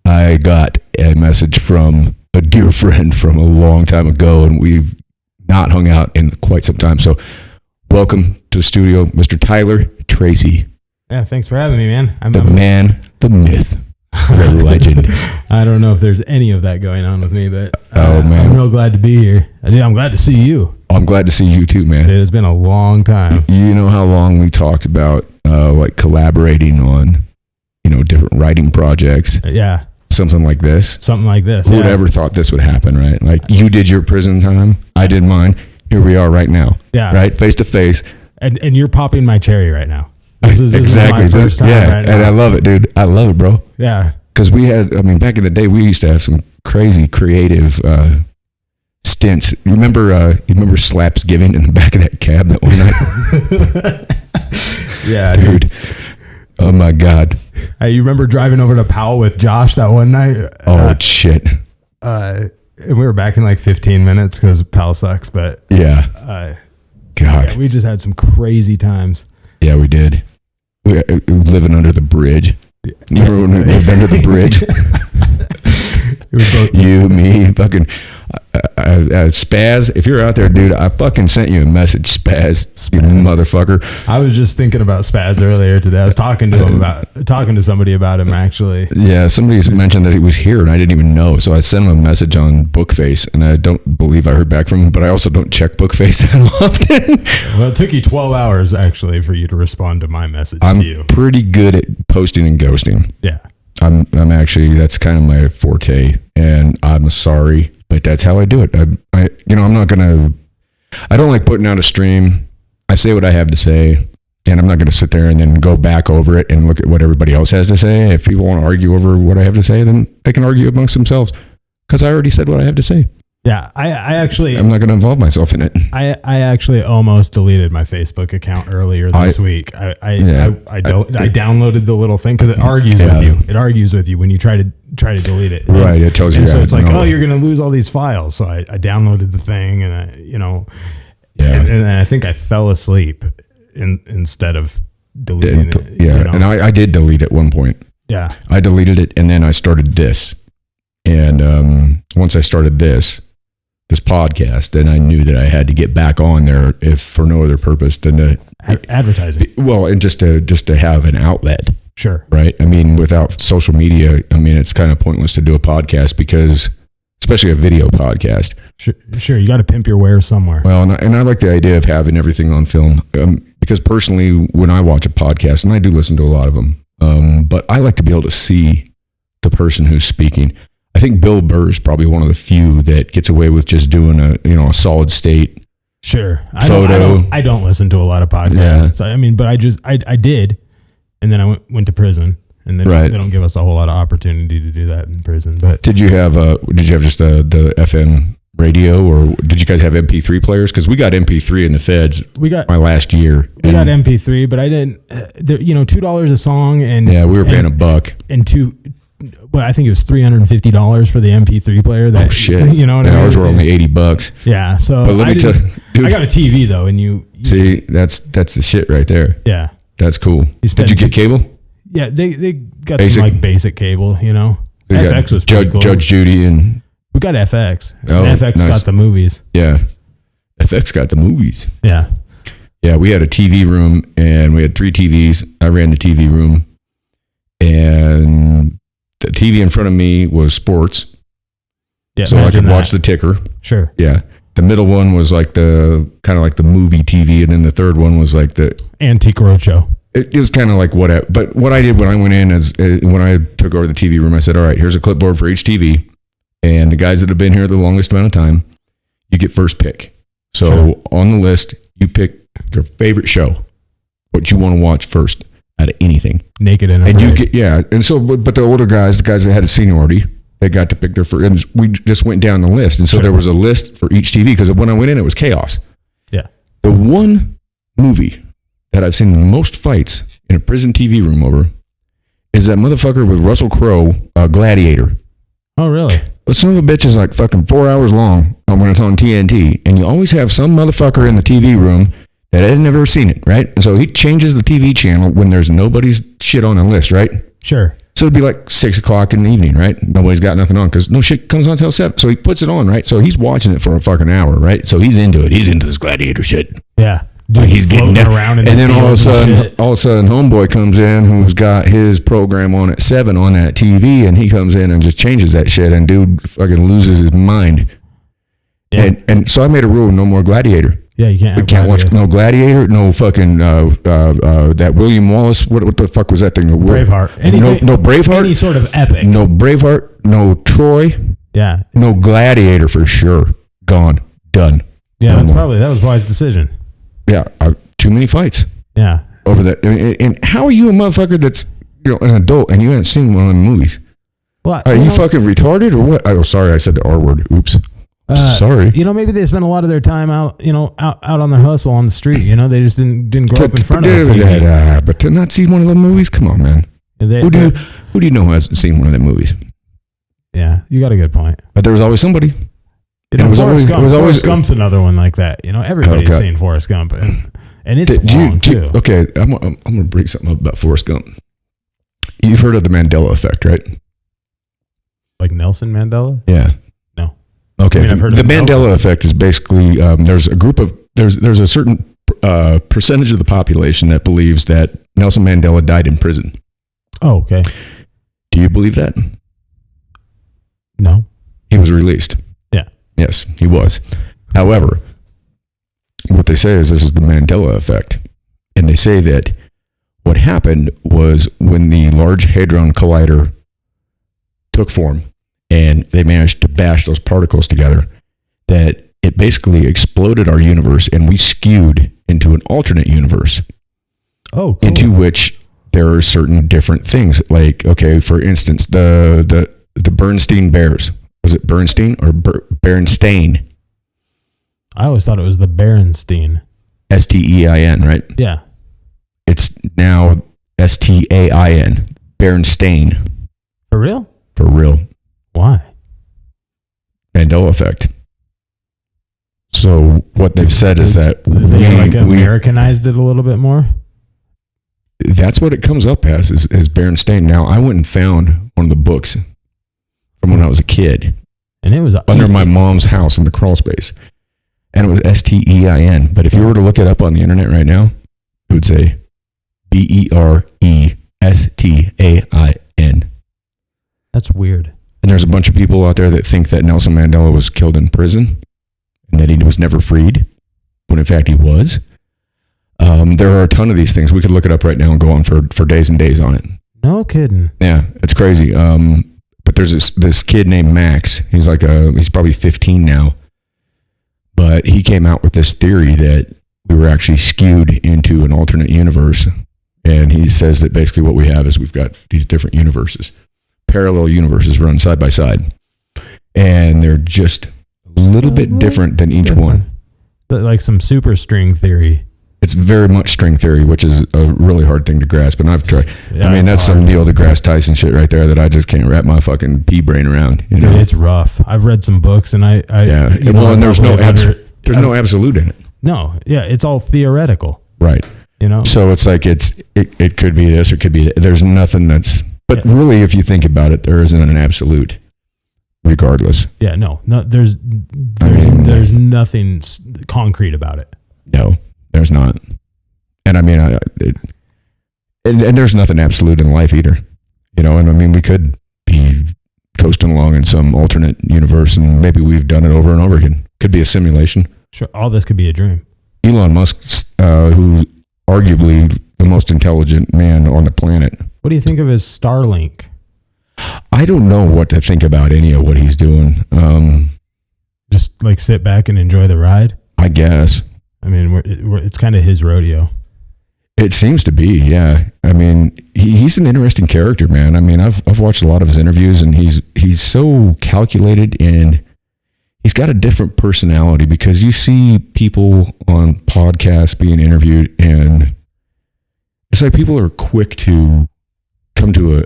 I got a message from a dear friend from a long time ago, and we've not hung out in quite some time. So welcome to the studio, Mr. Tyler Tracy. Yeah, thanks for having me, man. The man, the myth, the legend. I don't know if there's any of that going on with me, but man, I'm real glad to be here. I'm glad to see you. I'm glad to see you too, man. It has been a long time. You know how long we talked about like collaborating on, different writing projects. Yeah. Something like this. Who would ever thought this would happen, right? Like you did your prison time, I did mine. Here we are right now. Yeah. Right, face to face. And you're popping my cherry right now. This is exactly my first time right now. And I love it, dude. I love it, bro. Yeah. Because back in the day, we used to have some crazy creative stints. You remember Slapsgiving in the back of that cab that one night? Yeah, dude. Oh my God. Hey, you remember driving over to Powell with Josh that one night? Oh shit. And we were back in like 15 minutes because Powell sucks, but yeah. God. Yeah, we just had some crazy times. Yeah, we did. We living under the bridge. You remember when we lived under the bridge? You, me, fucking Spaz. If you're out there, dude, I fucking sent you a message, Spaz, you motherfucker. I was just thinking about Spaz earlier today. I was talking to somebody about him actually. Yeah, somebody mentioned that he was here and I didn't even know. So I sent him a message on Bookface and I don't believe I heard back from him, but I also don't check Bookface that often. Well, it took you 12 hours actually for you to respond to my message to you. I'm pretty good at posting and ghosting. Yeah. I'm actually, that's kind of my forte, and I'm sorry, but that's how I do it. I don't like putting out a stream. I say what I have to say, and I'm not going to sit there and then go back over it and look at what everybody else has to say. If people want to argue over what I have to say, then they can argue amongst themselves, because I already said what I have to say. Yeah, I'm not going to involve myself in it. I actually almost deleted my Facebook account earlier this week. I downloaded the little thing because it argues with you. It argues with you when you try to delete it. Right, it tells you. So it's like, you're going to lose all these files. So I downloaded the thing, and and I think I fell asleep instead of deleting it. Yeah, and I did delete at one point. Yeah, I deleted it, and then I started this, and once I started this podcast, and I knew that I had to get back on there if for no other purpose than to advertising. Well, and just to have an outlet. Sure. Right. I mean, without social media, it's kind of pointless to do a podcast because, especially a video podcast. Sure. You got to pimp your wares somewhere. Well, and I like the idea of having everything on film because personally, when I watch a podcast, and I do listen to a lot of them, but I like to be able to see the person who's speaking. I think Bill Burr is probably one of the few that gets away with just doing a solid state. Sure. Photo. I don't listen to a lot of podcasts. Yeah. But I did, and then I went to prison, and then they don't give us a whole lot of opportunity to do that in prison. But did you have just the FM radio, or did you guys have MP3 players? Because we got MP3 in the feds. We got my last year. We got MP3, but I didn't. $2 a song, and we were paying $1 and Well, I think it was $350 for the MP3 player. Oh shit! You know what I mean? Ours were only $80. Yeah. So, but let me tell you, dude, I got a TV though, and you see that's the shit right there. Yeah, that's cool. Did you get cable? Yeah, they got some like basic cable. FX was pretty cool. Judge Judy and we got FX. Oh, FX got the movies. Yeah, FX got the movies. Yeah. Yeah, we had a TV room and we had 3 TVs. I ran the TV room, and the TV in front of me was sports. Yeah, so I could watch the ticker. Sure. Yeah. The middle one was like the movie TV, and then the third one was like the Antique Roadshow. It was kind of like but what I did when I went in when I took over the TV room, I said, all right, here's a clipboard for each TV, and the guys that have been here the longest amount of time, you get first pick. So on the list, you pick your favorite show, what you want to watch first out of anything. Naked and Afraid. And you get, and so, but the older guys, the guys that had a seniority, they got to pick their first, and we just went down the list. And so there was a list for each TV, because when I went in, it was chaos. Yeah. The one movie that I've seen the most fights in a prison TV room over is that motherfucker with Russell Crowe, Gladiator. Oh, really? But some of a bitch is like fucking 4 hours long when it's on TNT, and you always have some motherfucker in the TV room that had never seen it, right? And so he changes the TV channel when there's nobody's shit on the list, right? Sure. So it'd be like 6 o'clock in the evening, right? Nobody's got nothing on because no shit comes on until 7. So he puts it on, right? So he's watching it for a fucking hour, right? So he's into it. He's into this gladiator shit. Yeah. Dude, like he's getting down around, and then all of a sudden, homeboy comes in who's got his program on at 7 on that TV, and he comes in and just changes that shit, and dude fucking loses his mind. Yeah. And so I made a rule: no more gladiator. Yeah, you can't. We can't watch no Gladiator, no fucking that William Wallace. What the fuck was that thing? Braveheart. No Braveheart. Any sort of epic. No Braveheart. No Troy. Yeah. No Gladiator for sure. Gone. Done. Yeah, that was wise decision. Yeah, too many fights. Yeah. Over that. And how are you a motherfucker that's an adult and you haven't seen one of the movies? Well, are you fucking retarded or what? Oh, sorry, I said the R word. Oops. Sorry. Maybe they spend a lot of their time out on their hustle on the street. They just didn't grow up in front of the TV. But to not see one of the movies, come on, man. Who do you know who hasn't seen one of the movies? Yeah, you got a good point. But there was always somebody. Forrest Gump's another one like that. Everybody's seen Forrest Gump, and it's long too. Okay, I'm going to bring something up about Forrest Gump. You've heard of the Mandela effect, right? Like Nelson Mandela? Yeah. No. Okay. I've heard of the Mandela effect is basically there's a certain percentage of the population that believes that Nelson Mandela died in prison. Oh, okay. Do you believe that? No. He was released. Yeah. Yes, he was. However, what they say is this is the Mandela effect. And they say that what happened was when the Large Hadron Collider took form and they managed to bash those particles together, that it basically exploded our universe and we skewed into an alternate universe. Oh, cool. Into which there are certain different things. Like, okay, for instance, the Bernstein Bears. Was it Bernstein or Berenstain? I always thought it was the Berenstein. Stein, right? Yeah. It's now Stain. Berenstain. For real? For real. Why? Mandela effect. So what they've said is that they Americanized it a little bit more. That's what it comes up as is Berenstain. Now I went and found one of the books from when I was a kid, and it was under my mom's house in the crawl space, and it was Stein. But if you were to look it up on the internet right now, it would say Berestain. That's weird. And there's a bunch of people out there that think that Nelson Mandela was killed in prison and that he was never freed, when in fact he was. There are a ton of these things. We could look it up right now and go on for days and days on it. No kidding. Yeah, it's crazy. But there's this kid named Max. He's probably 15 now. But he came out with this theory that we were actually skewed into an alternate universe. And he says that basically what we have is we've got these different universes. Parallel universes run side by side. And they're just a little bit different than each one. Like some super string theory. It's very much string theory, which is a really hard thing to grasp. And I've tried. Yeah, I mean, that's some Neil deGrasse Tyson shit right there that I just can't wrap my fucking pea brain around. Dude, it's rough. I've read some books, and and there's no absolute in it. No, yeah, it's all theoretical. Right. So it's like it could be this or it could be that. There's nothing that's. But really, if you think about it, there isn't an absolute. Regardless. Yeah. No. There's nothing concrete about it. No. There's not. And I mean, and there's nothing absolute in life either, and I mean, we could be coasting along in some alternate universe and maybe we've done it over and over again. Could be a simulation. Sure. All this could be a dream. Elon Musk, who's arguably the most intelligent man on the planet. What do you think of his Starlink? I don't know what to think about any of what he's doing. Just like sit back and enjoy the ride? I guess. I mean, it's kind of his rodeo. It seems to be, yeah. I mean, he's an interesting character, man. I mean, I've watched a lot of his interviews, and he's so calculated, and he's got a different personality because you see people on podcasts being interviewed, and it's like people are quick to come to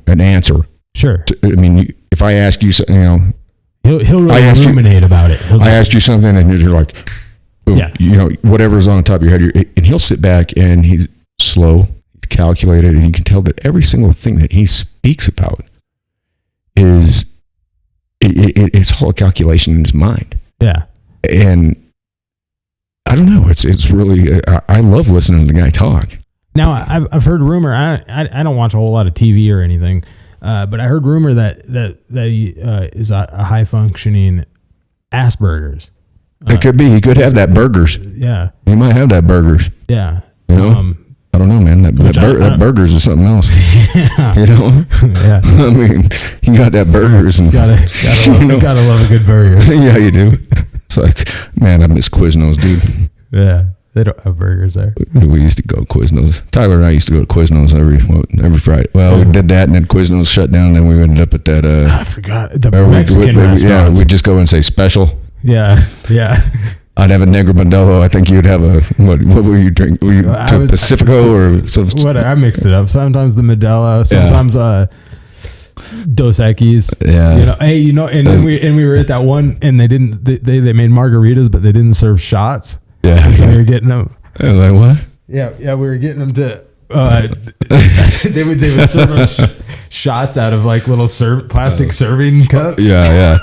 an answer. Sure. I mean, if I ask you, he'll really ruminate about it. I asked you something, and you're like. Boom, yeah. Whatever's on the top of your head, and he'll sit back and he's slow, he's calculated, and you can tell that every single thing that he speaks about is it's all a calculation in his mind. Yeah. And I don't know. It's really, I love listening to the guy talk. Now I've heard rumor. I don't watch a whole lot of TV or anything, but I heard rumor that he is a high functioning Asperger's. It could be. He could have that burgers. Yeah. He might have that burgers. Yeah. You know? I don't know, man. That burgers is something else. Yeah. You know? Yeah. I mean, you got that burgers. And gotta love a good burger. Yeah, you do. It's like, man, I miss Quiznos, dude. Yeah. They don't have burgers there. We used to go to Quiznos. Tyler and I used to go to Quiznos every Friday. Well, we did that, and then Quiznos shut down, and then we ended up at that. I forgot. The Mexican restaurant. Yeah, we'd just go and say special. Yeah, yeah. I'd have a Negro Modelo. I think you'd have a, what were you drinking? Were you Pacifico or something? What, I mixed it up. Sometimes the Modelo, sometimes Dos Equis. Yeah. You know, hey, you know, and then we were at that one, and they made margaritas, but they didn't serve shots. Yeah. And so we were getting them. Like what? Yeah, we were getting them to. They would serve us shots out of like little plastic serving cups. Yeah,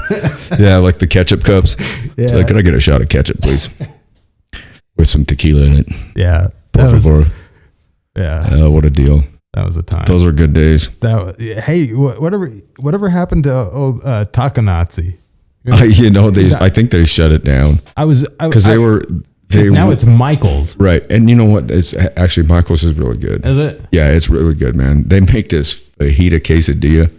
like the ketchup cups. Yeah. So can I get a shot of ketchup, please, with some tequila in it? Yeah, Por favor. Yeah. What a deal. That was a time. Those were good days. Hey, whatever happened to old Takanazi? You know, I think they shut it down. Because they were. Now it's Michael's. Right. And you know what? It's actually Michael's is really good. Is it? Yeah, it's really good, man. They make this fajita quesadilla.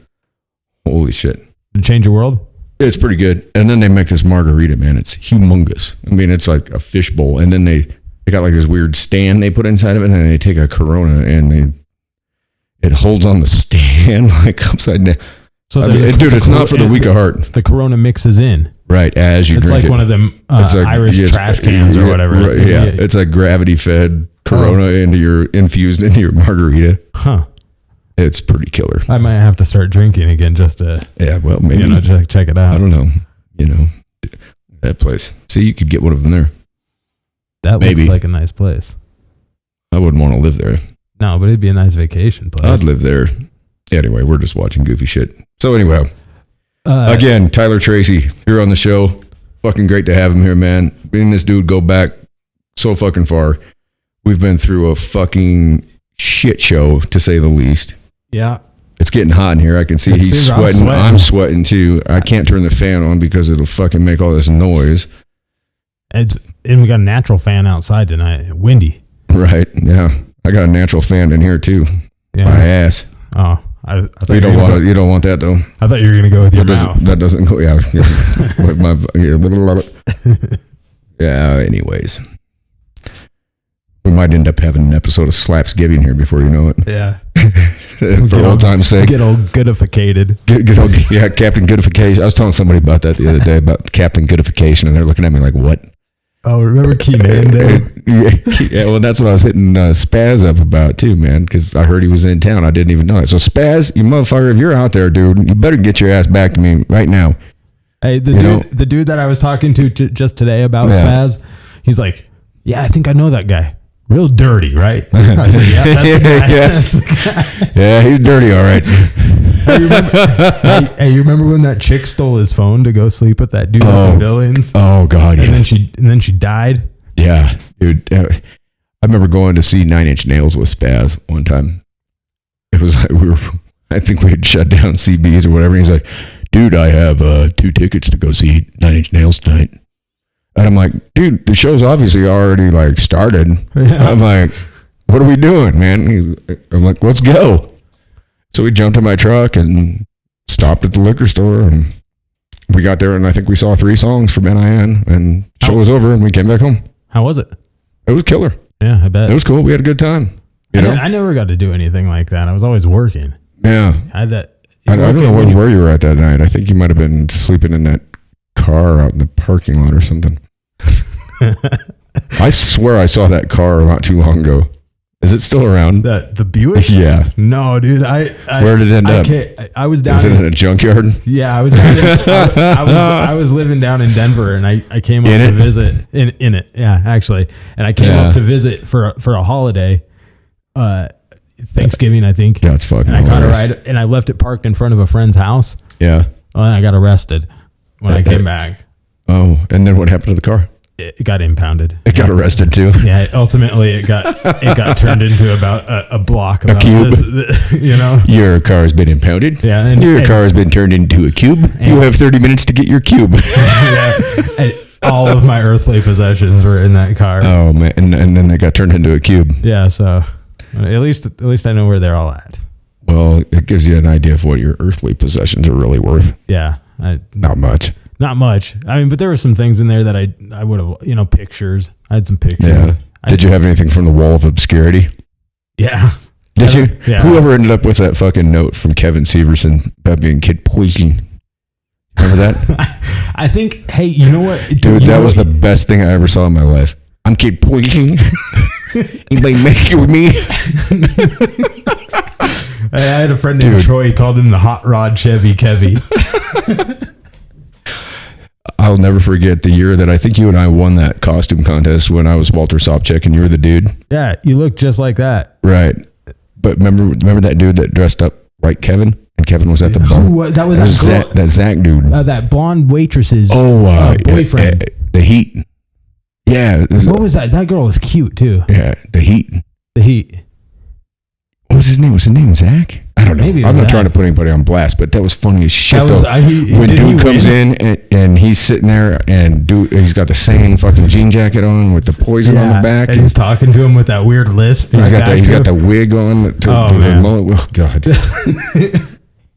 Holy shit. To change your world? It's pretty good. And then they make this margarita, man. It's humongous. I mean, it's like a fish bowl. And then they got like this weird stand they put inside of it, and then they take a Corona and it holds on the stand like upside down. So dude, it's not for the weak of heart. The Corona mixes in. Right, as you drink it. It's like one of them Irish trash cans or whatever. Right, yeah, it's a gravity-fed Corona infused into your margarita. Huh. It's pretty killer. I might have to start drinking again just to... Yeah, well, maybe. Check it out. I don't know. That place. See, you could get one of them there. That looks like a nice place. I wouldn't want to live there. No, but it'd be a nice vacation place. I'd live there. Anyway, we're just watching goofy shit. So anyway... again, Tyler Tracy here on the show. Fucking great to have him here, man. Me and this dude go back so fucking far. We've been through a fucking shit show, to say the least. Yeah. It's getting hot in here. I can see he's sweating. I'm sweating too. I can't turn the fan on because it'll fucking make all this noise. And we got a natural fan outside tonight. Windy. Right. Yeah. I got a natural fan in here too. Yeah. My ass. Oh. You don't want that though. I thought you were gonna go with your mouth. That doesn't go. Yeah. Yeah. Anyways, we might end up having an episode of Slapsgiving here before you know it. Yeah. For old time's sake. Get old goodificated. Yeah, Captain Goodification. I was telling somebody about that the other day about Captain Goodification, and they're looking at me like, "What?" Oh, remember Keenan? Yeah, well, that's what I was hitting Spaz up about too, man, because I heard he was in town. I didn't even know it. So Spaz, you motherfucker, if you're out there, dude, you better get your ass back to me right now. Hey, the dude that I was talking to just today about Spaz, he's like, yeah, I think I know that guy. Real dirty, right? I said, yeah, that's the guy. Yeah. That's the guy. Yeah, he's dirty, all right. Hey, you remember when that chick stole his phone to go sleep with that dude up in Billings? Oh God, yeah. And then she died. Yeah, dude. I remember going to see Nine Inch Nails with Spaz one time. It was like I think we had shut down CB's or whatever. And he's like, dude, I have 2 tickets to go see Nine Inch Nails tonight. And I'm like, dude, the show's obviously already like started. Yeah. I'm like, what are we doing, man? I'm like, let's go. So we jumped in my truck and stopped at the liquor store, and we got there, and I think we saw 3 songs from NIN, and the show was over, and we came back home. How was it? It was killer. Yeah, I bet. It was cool. We had a good time. I never got to do anything like that. I was always working. Yeah. I don't know where you were at that night. I think you might have been sleeping in that car out in the parking lot or something. I swear I saw that car not too long ago. Is it still around? The Buick? Yeah. No, dude. Where did it end up? I was down. Was it in a junkyard? Yeah, I was down. I was living down in Denver, and I came up to visit in it. Yeah, actually, and I came up to visit for a holiday. Thanksgiving, I think. That's fucking And I caught a hilarious. ride, and I left it parked in front of a friend's house. Yeah. Well, I got arrested when I came back. Oh, and then what happened to the car? It got impounded. It got arrested too. Yeah, ultimately it got turned into about a block. About cube. You know? Your car has been impounded. Yeah. Your car has been turned into a cube. You have 30 minutes to get your cube. Yeah. And all of my earthly possessions were in that car. Oh, man. And then they got turned into a cube. Yeah, so at least I know where they're all at. Well, it gives you an idea of what your earthly possessions are really worth. Yeah. Not much. Not much. I mean, but there were some things in there that I would have, pictures. I had some pictures. Yeah. Did you have anything from the Wall of Obscurity? Yeah. Did you? Yeah. Whoever ended up with that fucking note from Kevin Severson about being kid poiking. Remember that? I think, hey, you know what? Dude, that was the best thing I ever saw in my life. I'm kid poiking. Anybody messing with me? I had a friend named Troy. He called him the Hot Rod Chevy Kevy. I'll never forget the year that I think you and I won that costume contest when I was Walter Sobchak and you were the dude. Yeah, you look just like that. Right. But remember that dude that dressed up like Kevin? And Kevin was at the bar. Ooh, that was that girl, that Zach dude. that blonde waitress's boyfriend. The Heat. Yeah. What was that? That girl was cute too. Yeah, the Heat. The Heat. What was his name? Was his name Zach? I don't know. Maybe I'm not Zach. trying to put anybody on blast, but that was funny as shit. When did dude he comes win? in and he's sitting there and he's got the same fucking jean jacket on with the poison on the back. And he's talking to him with that weird lisp. He's got the wig on. The mullet. Oh, God.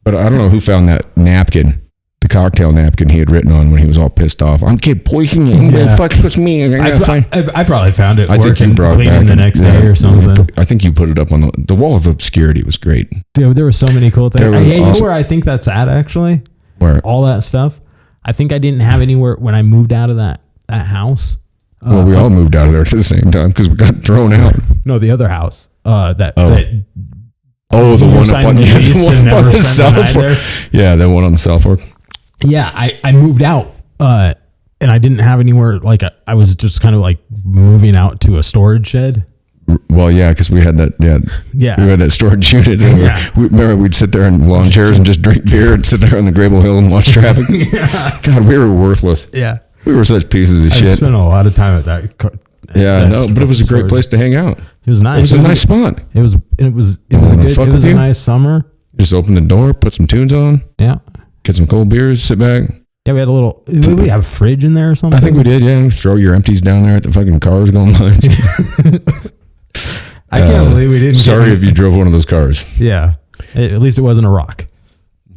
But I don't know who found that napkin, the cocktail napkin he had written on when he was all pissed off. I'm kid poisoning. Yeah. Fucks with me. I probably found it. I think you brought it cleaning back the next day or something. I think you put it up on the Wall of Obscurity. Was great. Dude, there were so many cool things. You know where I think that's at, actually? Where? All that stuff. I think I didn't have anywhere when I moved out of that house. Well, we all moved out of there at the same time because we got thrown out. No, the other house. The one up on the South Fork. Yeah, that one on the South Fork. Yeah, I moved out and I didn't have anywhere. Like I was just kind of like moving out to a storage shed. Well, yeah, because we had that. Yeah, we had that storage unit. Remember, we'd sit there in lawn chairs and just drink beer and sit there on the Grable Hill and watch traffic. Yeah. God, we were worthless. Yeah, we were such pieces of shit. I spent a lot of time at that. But it was a great place to hang out. It was nice. It was a nice spot. It was a nice summer. Just open the door, put some tunes on. Yeah. Get some cold beers, sit back. Yeah, we had a little. Did we have a fridge in there or something? I think we did. Yeah, throw your empties down there at the fucking cars going by. I can't believe we didn't. Sorry if you drove one of those cars. Yeah, at least it wasn't a rock.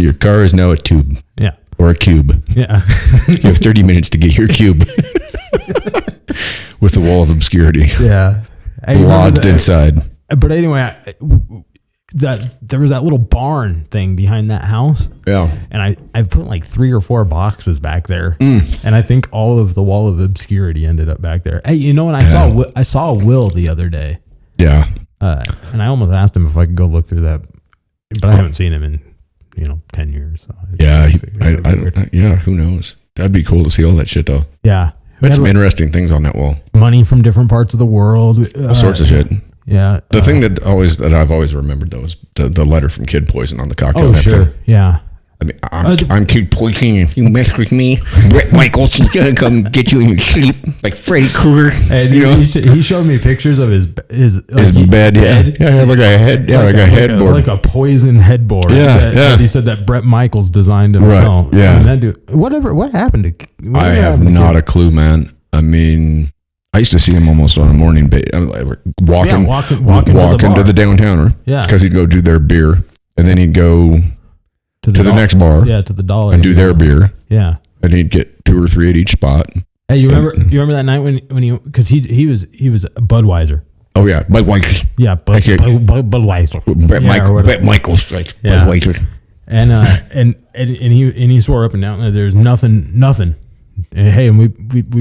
Your car is now a tube. Yeah, or a cube. Yeah, you have 30 minutes to get your cube with the Wall of Obscurity. Yeah, lodged inside. But anyway, there was that little barn thing behind that house. Yeah. And I put like 3 or 4 boxes back there. And I think all of the Wall of Obscurity ended up back there. Hey, you know, and I saw Will the other day. Yeah. And I almost asked him if I could go look through that, but I haven't seen him in 10 years. So yeah. Yeah. Who knows? That'd be cool to see all that shit though. Yeah. That's some interesting things on that wall. Money from different parts of the world. All sorts of shit. Yeah. The thing that I've always remembered though is the letter from Kid Poison on the cocktail. Oh, sure. Yeah. I mean, I'm Kid Poison. If you mess with me, Bret Michaels is gonna come get you in your sleep like Freddy Krueger. Hey, he showed me pictures of his bed. Yeah, like a head. Yeah, like a headboard, like a poison headboard. Yeah, that he said that Bret Michaels designed himself. Right, yeah. And that dude, what happened to? I have not a clue, man. I mean, I used to see him almost on a morning basis, walking to the downtown, yeah, because he'd go do their beer, and then he'd go to the next bar, to the Dollar, and do their beer, yeah, and he'd get 2 or 3 at each spot. Hey, you remember that night when he, because he was a Budweiser. Oh yeah, Budweiser. Yeah, Budweiser. Bret Michaels, like Budweiser. And he swore up and down that there's nothing. And hey, and we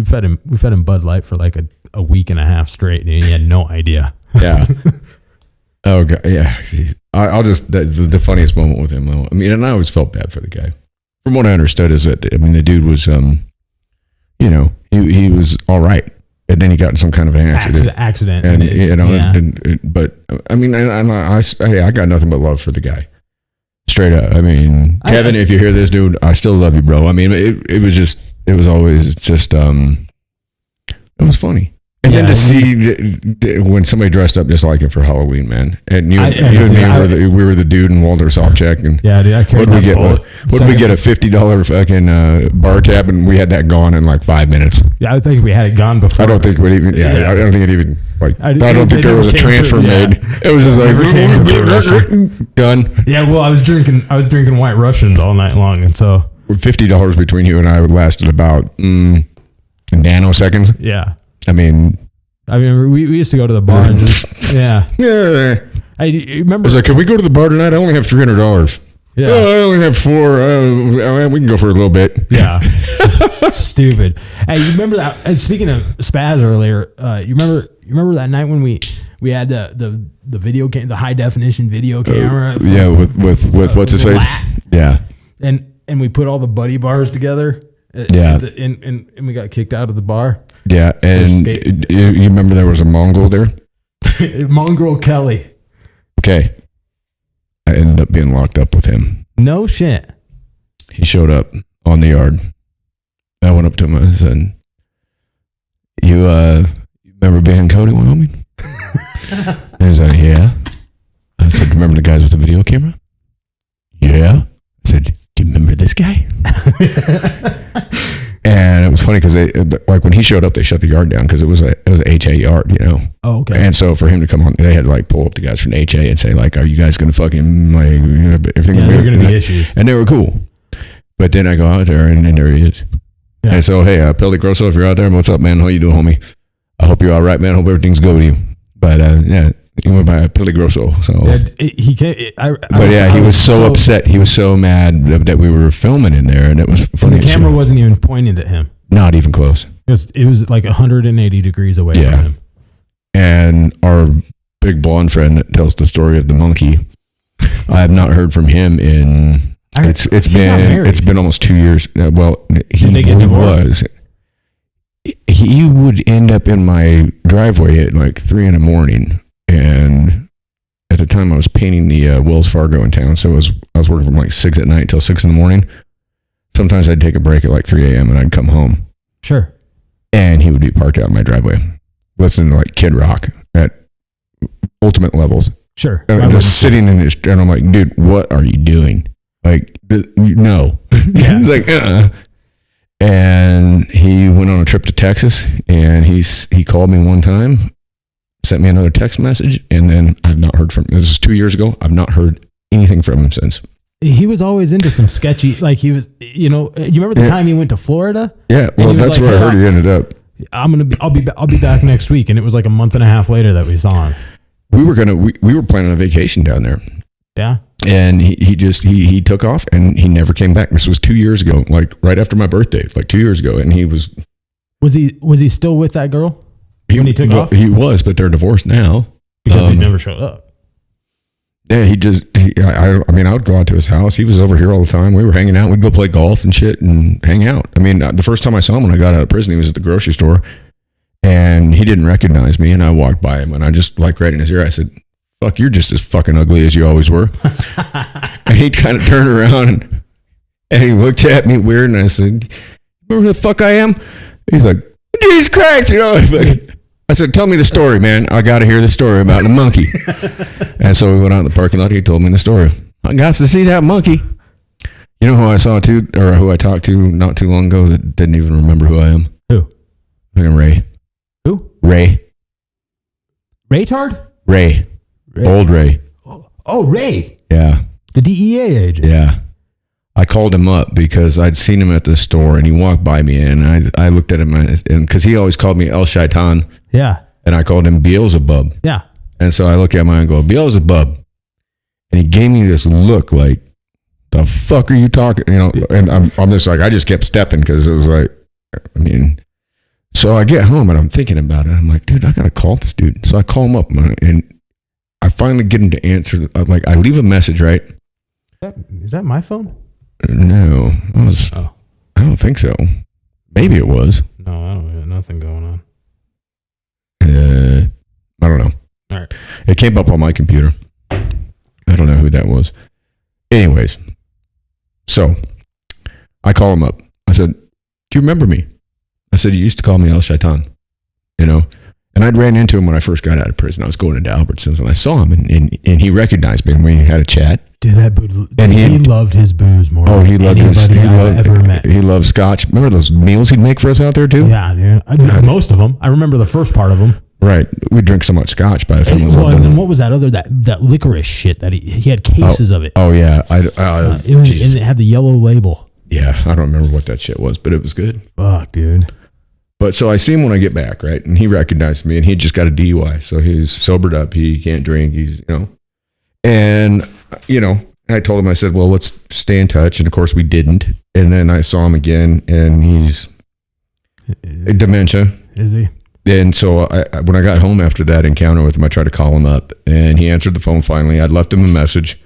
fed him Bud Light for like a week and a half straight, and he had no idea. Yeah. Oh god, yeah. I'll just the funniest moment with him. I mean, and I always felt bad for the guy. From what I understood, is that the dude was, he was all right. and then he got in some kind of an accident, and you know, but I mean, I got nothing but love for the guy. Straight up. I mean, Kevin, if you hear this, dude, I still love you, bro. I mean, it was always just, it was funny. And then to see when somebody dressed up just like it for Halloween, man. And you and me, we were the dude in Walter Sobchak. And yeah, dude, I carried what did we get? A $50 fucking bar tab, and we had that gone in like 5 minutes. Yeah, I think we had it gone before. I don't think we even. Yeah, I don't think it even. Like, I don't think there was a transfer made. It was just like done. Yeah, well, I was drinking White Russians all night long, and so $50 between you and I would lasted about nanoseconds. Yeah. I mean, we used to go to the bar and just yeah. I remember. I was like, can we go to the bar tonight? I only have $300. Yeah, I only have $4. We can go for a little bit. Yeah, stupid. Hey, you remember that? And speaking of spaz earlier, you remember that night when we had the video the high definition video camera? Yeah, with what's his face? Yeah, and we put all the buddy bars together. And we got kicked out of the bar. Yeah, and you remember there was a Mongol there? Mongrel Kelly. Okay. I ended up being locked up with him. No shit. He showed up on the yard. I went up to him and said, You remember being in Cody, Wyoming? And he's like, yeah. I said, remember the guys with the video camera? Yeah. I said, do you remember this guy? And it was funny because like when he showed up, they shut the yard down because it was a HA yard, you know. Oh, okay. And so for him to come on, they had to like pull up the guys from HA and say like, "Are you guys going to fucking like everything?" Yeah, there are going to be issues. And they were cool. But then I go out there and there he is. Yeah. And so hey, Peldy Grosso, if you're out there, what's up, man? How you doing, homie? I hope you're all right, man. I hope everything's good with you. But yeah. He went by Peldy Grosso. So yeah, he was so upset. He was so mad that we were filming in there, and it was funny. And the camera wasn't even pointed at him. Not even close. It was like 180 degrees away from him. And our big blonde friend that tells the story of the monkey, I have not heard from him in. It's been almost 2 years. Well, Did they get divorced? He would end up in my driveway at like 3 a.m. And at the time I was painting the Wells Fargo in town. So I was working from like 6 at night till 6 in the morning. Sometimes I'd take a break at like 3 a.m. and I'd come home. Sure. And he would be parked out in my driveway, listening to like Kid Rock at ultimate levels. Sure. Just sitting in his, and I'm like, dude, what are you doing? Like, no. Yeah. He's like, And he went on a trip to Texas, and he called me one time, sent me another text message, and then I've not heard from him. This is 2 years ago. I've not heard anything from him since. He was always into some sketchy, like he was, you remember the time he went to Florida? Yeah, well, that's like, where I heard he ended up. I'll be back next week, and it was like a month and a half later that we saw him. We were planning a vacation down there. Yeah. And he took off, and he never came back. This was 2 years ago, like right after my birthday, like 2 years ago, and he was. Was he still with that girl when he took off? He was, but they're divorced now because he never showed up. Yeah, I would go out to his house. He was over here all the time. We were hanging out. We'd go play golf and shit and hang out. I mean, the first time I saw him when I got out of prison, he was at the grocery store, and he didn't recognize me. And I walked by him, and I just like right in his ear, I said, "Fuck, you're just as fucking ugly as you always were." And he kind of turned around and he looked at me weird, and I said, "Remember who the fuck I am?" He's like, "Jesus Christ," I said, "Tell me the story, man. I got to hear the story about the monkey." And so we went out in the parking lot. He told me the story. I got to see that monkey. You know who I saw too, or who I talked to not too long ago that didn't even remember who I am? Who? Ray. Who? Ray. Raytard? Ray. Old Ray. Oh, Ray. Yeah. The DEA agent. Yeah. I called him up because I'd seen him at the store, and he walked by me, and I looked at him, and because he always called me El Shaitan. Yeah. And I called him Beelzebub. Yeah. And so I look at him and go, "Beelzebub." And he gave me this look like, "The fuck are you talking?" And I'm just like, I just kept stepping because it was like, I mean, so I get home and I'm thinking about it. I'm like, dude, I got to call this dude. So I call him up, and I finally get him to answer. I leave a message, right? Is that my phone? No. I don't think so. Maybe it was. No, I don't have nothing going on. I don't know. All right. It came up on my computer. I don't know who that was. Anyways, so I call him up. I said, "Do you remember me?" I said, "You used to call me El Shaitan, you know?" And I'd ran into him when I first got out of prison. I was going into Albertsons and I saw him and he recognized me and we had a chat. Dude, he loved his booze more. Oh, he loved ever met. He loved scotch. Remember those meals he'd make for us out there too? Yeah, dude. I did most of them. I remember the first part of them. Right. We drink so much scotch by the time it was all done. And then what was that other, that licorice shit that he had cases of it. Oh, yeah. And it had the yellow label. Yeah, I don't remember what that shit was, but it was good. Fuck, dude. But so I see him when I get back, right? And he recognized me and he just got a DUI. So he's sobered up. He can't drink. He's, and, I told him, I said, well, let's stay in touch. And of course we didn't. And then I saw him again and he's dementia. Is he? And so when I got home after that encounter with him, I tried to call him up and he answered the phone finally. I'd left him a message.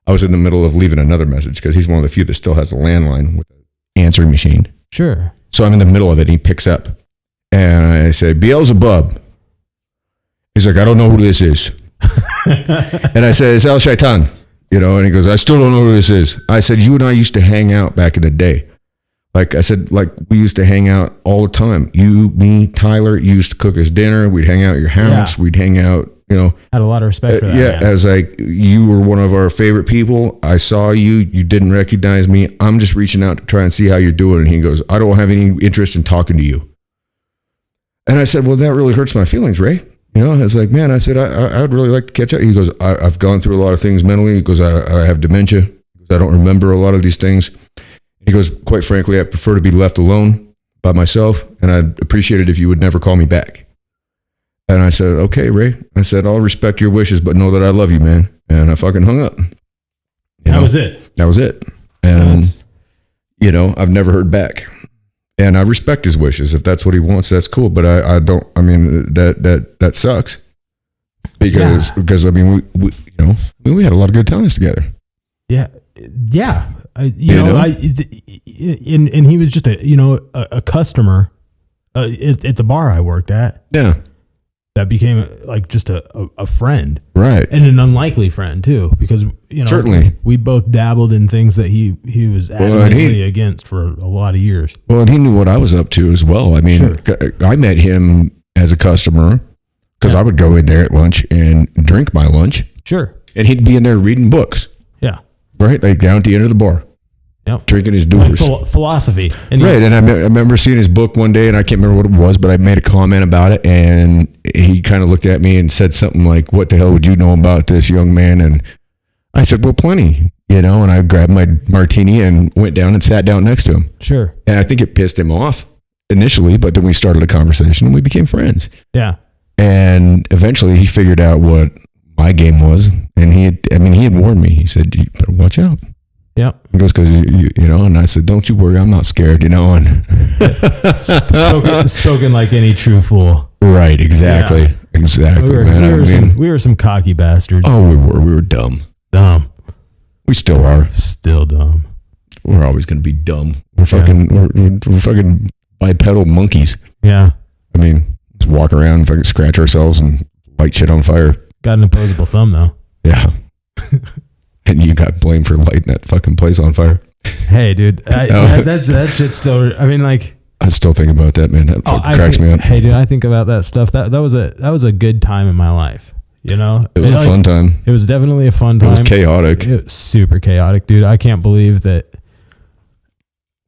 I was in the middle of leaving another message because he's one of the few that still has a landline with an answering machine. Sure. So I'm in the middle of it and he picks up and I say, "Beelzebub." He's like, "I don't know who this is." And I said, "It's El Shaitan." And he goes, "I still don't know who this is." I said, "You and I used to hang out back in the day." Like I said, like we used to hang out all the time. You, me, Tyler, you used to cook us dinner. We'd hang out at your house. Yeah. We'd hang out, Had a lot of respect for that. Yeah, as like you were one of our favorite people. I saw you. You didn't recognize me. I'm just reaching out to try and see how you're doing. And he goes, "I don't have any interest in talking to you." And I said, "Well, that really hurts my feelings, Ray." I was like, "Man," I said, I'd really like to catch up." He goes, I've gone through a lot of things mentally. He goes, I have dementia. I don't remember a lot of these things. He goes, "Quite frankly, I prefer to be left alone by myself, and I'd appreciate it if you would never call me back." And I said, "Okay, Ray." I said, "I'll respect your wishes, but know that I love you, man." And I fucking hung up. That was it. That was it. And, I've never heard back. And I respect his wishes. If that's what he wants, that's cool. But I don't, that sucks. Because we had a lot of good times together. Yeah. Yeah. And he was just a customer at the bar I worked at. Yeah. That became like just a friend. Right. And an unlikely friend too, because, certainly we both dabbled in things that he was adamantly against for a lot of years. Well, and he knew what I was up to as well. I mean, sure. I met him as a customer because I would go in there at lunch and drink my lunch. Sure. And he'd be in there reading books. Yeah. Right. Like down at the end of the bar. Yep. Drinking his doers. Philosophy. And right. And I remember seeing his book one day and I can't remember what it was, but I made a comment about it and he kind of looked at me and said something like, "What the hell would you know about this, young man?" And I said, "Well, plenty, and I grabbed my martini and went down and sat down next to him. Sure. And I think it pissed him off initially, but then we started a conversation and we became friends. Yeah. And eventually he figured out what my game was. And he had warned me. He said, "You better watch out." Yep. He goes, "Because and I said, "Don't you worry, I'm not scared," and spoken like any true fool. Right, exactly. Yeah. Exactly. We were some cocky bastards. Oh, we were dumb. We still are. Still dumb. We're always gonna be dumb. We're fucking bipedal monkeys. Yeah. Just walk around and fucking scratch ourselves and light shit on fire. Got an opposable thumb though. Yeah. And you got blamed for lighting that fucking place on fire. Hey, dude, that shit still. I still think about that, man. That cracks me up. Hey, dude, I think about that stuff. That was a good time in my life. It was a fun time. It was definitely a fun time. It was chaotic. It was super chaotic, dude. I can't believe that.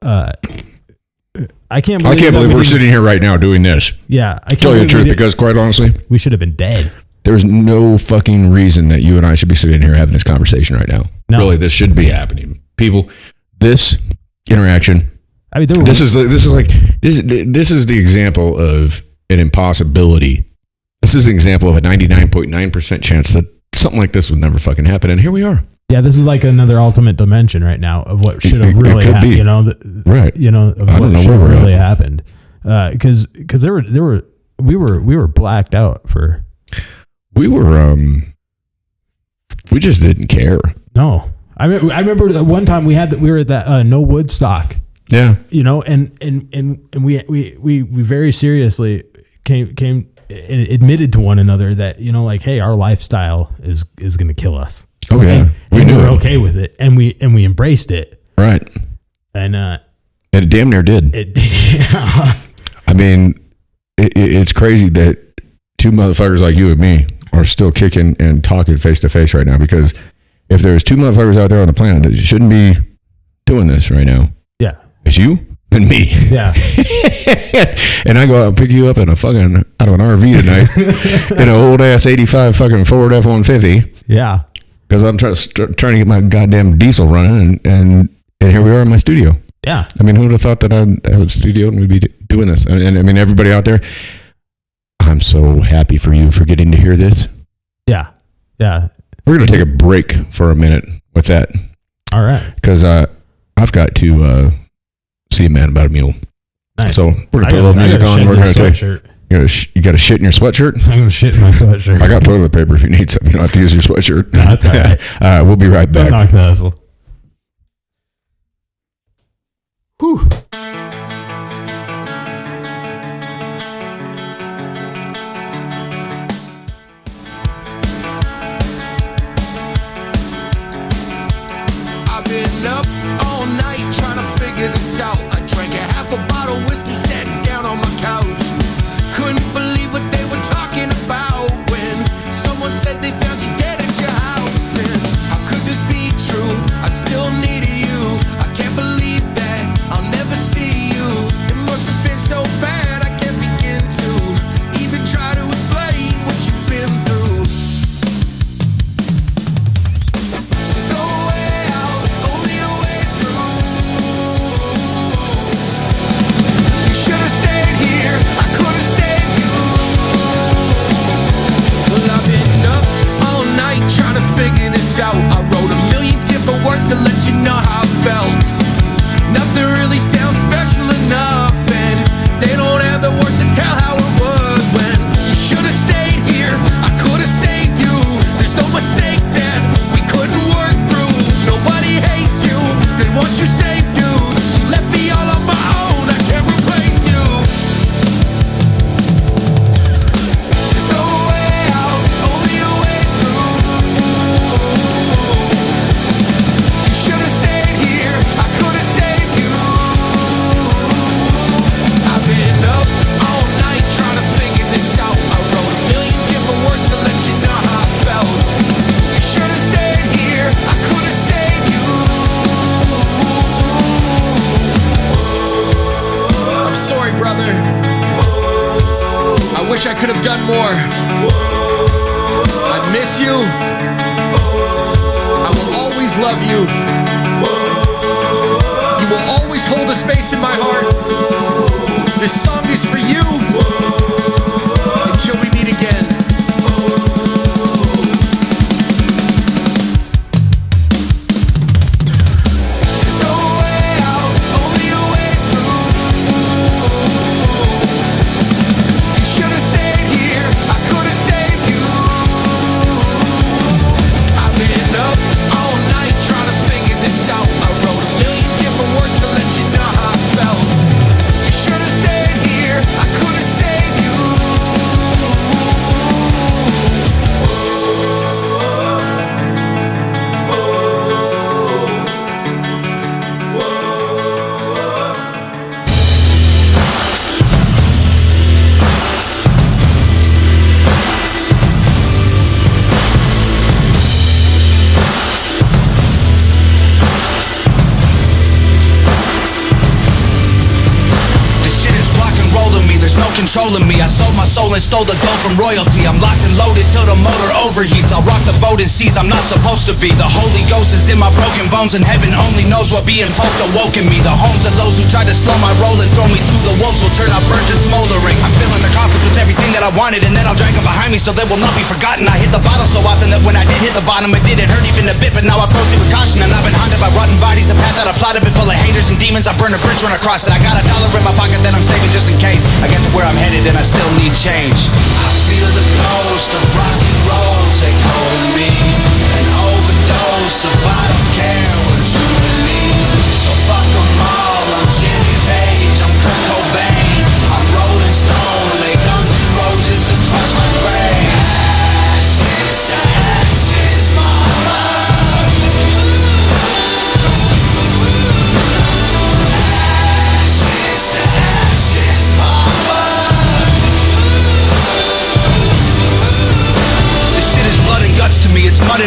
I can't believe we're sitting here right now doing this. Yeah, I can't tell you the truth, because quite honestly, we should have been dead. There's no fucking reason that you and I should be sitting here having this conversation right now. No. Really, this should be happening. People, this interaction. This is the example of an impossibility. This is an example of a 99.9% chance that something like this would never fucking happen, and here we are. Yeah, this is like another ultimate dimension right now of what should have really happened. Right. Of what should have really happened. Because we were blacked out for. We just didn't care. No, I remember that one time we were at that No Woodstock. Yeah. And we very seriously came admitted to one another that, you know, like, hey, our lifestyle is going to kill us. Oh yeah, we were okay with it, and we embraced it. Right. And it damn near did. I mean, it's crazy that two motherfuckers like you and me are still kicking and talking face to face right now, because if there's two motherfuckers out there on the planet that shouldn't be doing this right now, yeah, it's you and me. Yeah. And I go out and pick you up in a fucking out of an RV tonight in an old ass 85 fucking Ford F-150. Yeah. Because I'm trying to get my goddamn diesel running, and here we are in my studio. Yeah. I mean, who would have thought that I'd have a studio and we'd be doing this? And I mean, everybody out there, I'm so happy for you for getting to hear this. Yeah. Yeah. We're going to take a break for a minute with that. All right. Because I've got to see a man about a mule. Nice. So we're going to put a little music on. We're going to take... You got to shit in your sweatshirt? I'm going to shit in my sweatshirt. I got toilet paper if you need some. You don't have to use your sweatshirt. No, that's all right. All right, we'll be right back. Don't knock the hustle. Whew. I've been up all night trying to figure this out. I drank a half a bottle of whiskey, sat down on my couch. Couldn't believe what they were talking about when someone said they found you dead at your house. And how could this be true? I still needed you. I can't believe that I'll never see you. It must have been so bad I can't begin to even try to explain what you've been through. There's no way out, only a way through. You should have stayed here, I could have saved you. Well, I've been up all night trying to figure this out. I wrote a million different words to let you know how I felt. Nothing really sounds special enough, and they don't have the words to tell how it was when you should have stayed here. I could have saved you. There's no mistake that we couldn't work through. Nobody hates you. They want you safe, dude. You left me all on my own. I can't replace you. There's no way out, only a way through. You should have stayed here. I could have saved you. I've been up all night trying to figure this out. I wrote a million different words to let you know how I felt. You should have stayed here. I could have saved you. I'm sorry, brother. I wish I could have done more. I miss you. I will always love you. You will always hold a space in my heart. This song is for you. Until we meet again. There's no way out, only a way through. You should have stayed here. I could have saved you. I've been up all night trying to figure this out. I wrote a million different words to let you know how I felt. You should have stayed here. I could have saved you. This shit is rock and roll to me, there's no controlling me. I sold my soul and stole the gold from royalty. I'm locked and loaded till the motor overheats. I'll rock the boat in seas I'm not supposed to be. The Holy Ghost is in my broken bones, and heaven only knows what being poked awoke in me. The homes of those who tried to slow my roll and throw me to the wolves will turn out burnt and smoldering. I'm filling the coffins with everything that I wanted, and then I'll drag them behind me so they will not be forgotten. I hit the bottle so often that when I did hit the bottom, it didn't hurt even a bit, but now I proceed with caution. And I've been haunted by rotten bodies. The path that I plotted been full of haters and demons. I burn a bridge when I cross it. I got $1 in my pocket that I'm saving just in case I get to where I'm headed and I still need change. I feel the ghost of rock and roll take hold of me. An overdose of I don't care what you believe. So fuck them all. I'm Jimmy Page, I'm Kurt Cobain, I'm Rolling Stone, lay Guns N' Roses.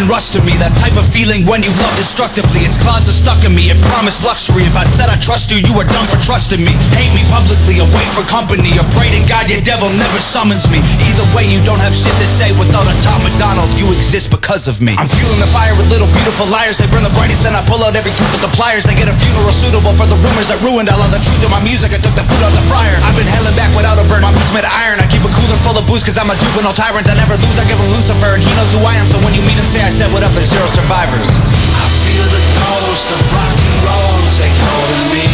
and rust to me. That type of feeling when you love destructively. Its claws are stuck in me, it promised luxury. If I said I trust you, you were dumb for trusting me. Hate me publicly or wait for company, or pray to God your devil never summons me. Either way, you don't have shit to say. Without a Tom McDonald, you exist because of me. I'm fueling the fire with little beautiful liars. They burn the brightest, then I pull out every tooth with the pliers. They get a funeral suitable for the rumors that ruined all of the truth in my music. I took the food out the fryer. I've been held back without a burn. My boots made of iron. I keep a cooler full of booze cause I'm a juvenile tyrant. I never lose, I give him Lucifer, and he knows who I am. So when you meet him, say I said what up, there's 0 survivors. I feel the ghost of rock and roll take hold of me.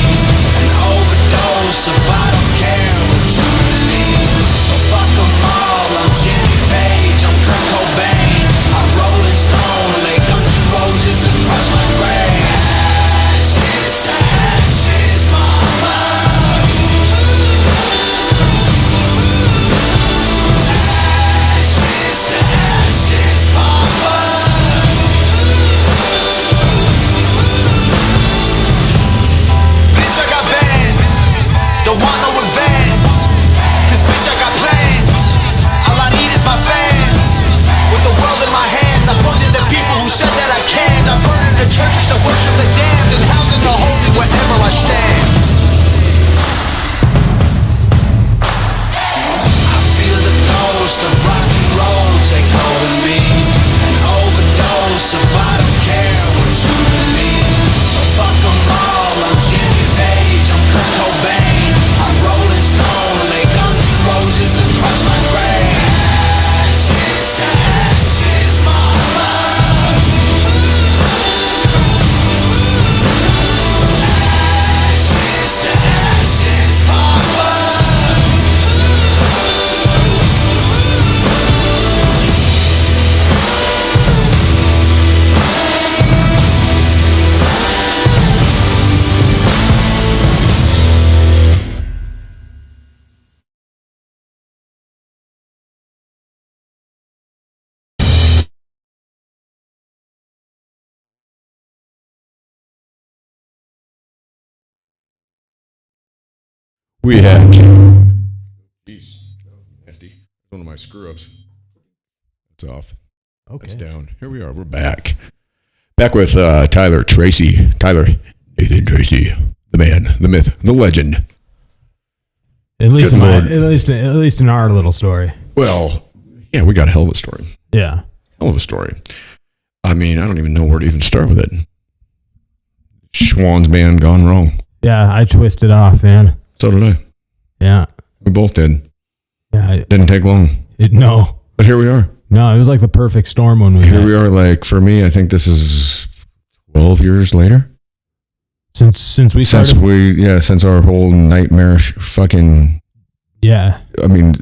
An overdose of I don't care what you believe. So fuck them all, I'm Jimmy Page, I'm Kurt Cobain, I'm Rolling Stone, lay Guns N' Roses across my grave. Ashes to ashes, mama. Ashes to ashes, mama. Bitch, I got bands, don't want no revenge. Cause bitch, I got plans, all I need is my fans. With the world in my hands, I pointed at people who said that I can't. I'm burning the churches that worship the damned, and housing the holy wherever I stand. I feel the ghost of rock and roll take hold of me. An overdose of I don't care what you believe. So fuck them all, I'm Jimmy Page, I'm Kurt Cobain, I'm Rolling Stone, lay Guns N' Roses across my grave. Ashes to ashes, mama. Ashes to ashes, mama. We had. Jeez, nasty. One of my screw ups. It's off. Okay. It's down. Here we are. We're back. Back with Tyler Tracy. Nathan Tracy, the man, the myth, the legend. At least Good in Lord. at least in our little story. Well, yeah, we got a hell of a story. Yeah. Hell of a story. I mean, I don't even know where to even start with it. Schwann's band gone wrong. Yeah, I twisted off, man. So did I. Yeah. We both did. Yeah. Didn't take long. No. But here we are. No, it was like the perfect storm when we Here met. we are. Like, for me, I think this is 12 years later. Since we started. Since our whole nightmarish fucking, Yeah. I mean,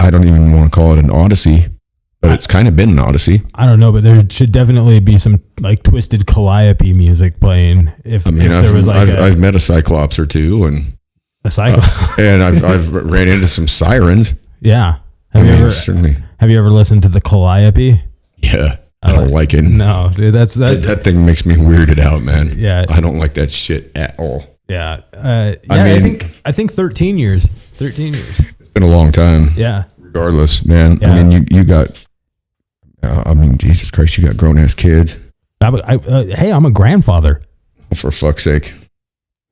I don't even want to call it an odyssey, but it's kind of been an odyssey. I don't know, but there should definitely be some like Twisted Calliope music playing. If there was like I've met a cyclops or two, and a cycle. and I've ran into some sirens. Yeah. Certainly. Have you ever listened to the Calliope? Yeah, I don't like it. No, dude, That thing makes me weirded out, man. Yeah. I don't like that shit at all. Yeah. I mean, I think 13 years. 13 years. It's been a long time. Yeah. Regardless, man. Yeah. I mean, you got. Jesus Christ, you got grown ass kids. Hey, I'm a grandfather. For fuck's sake.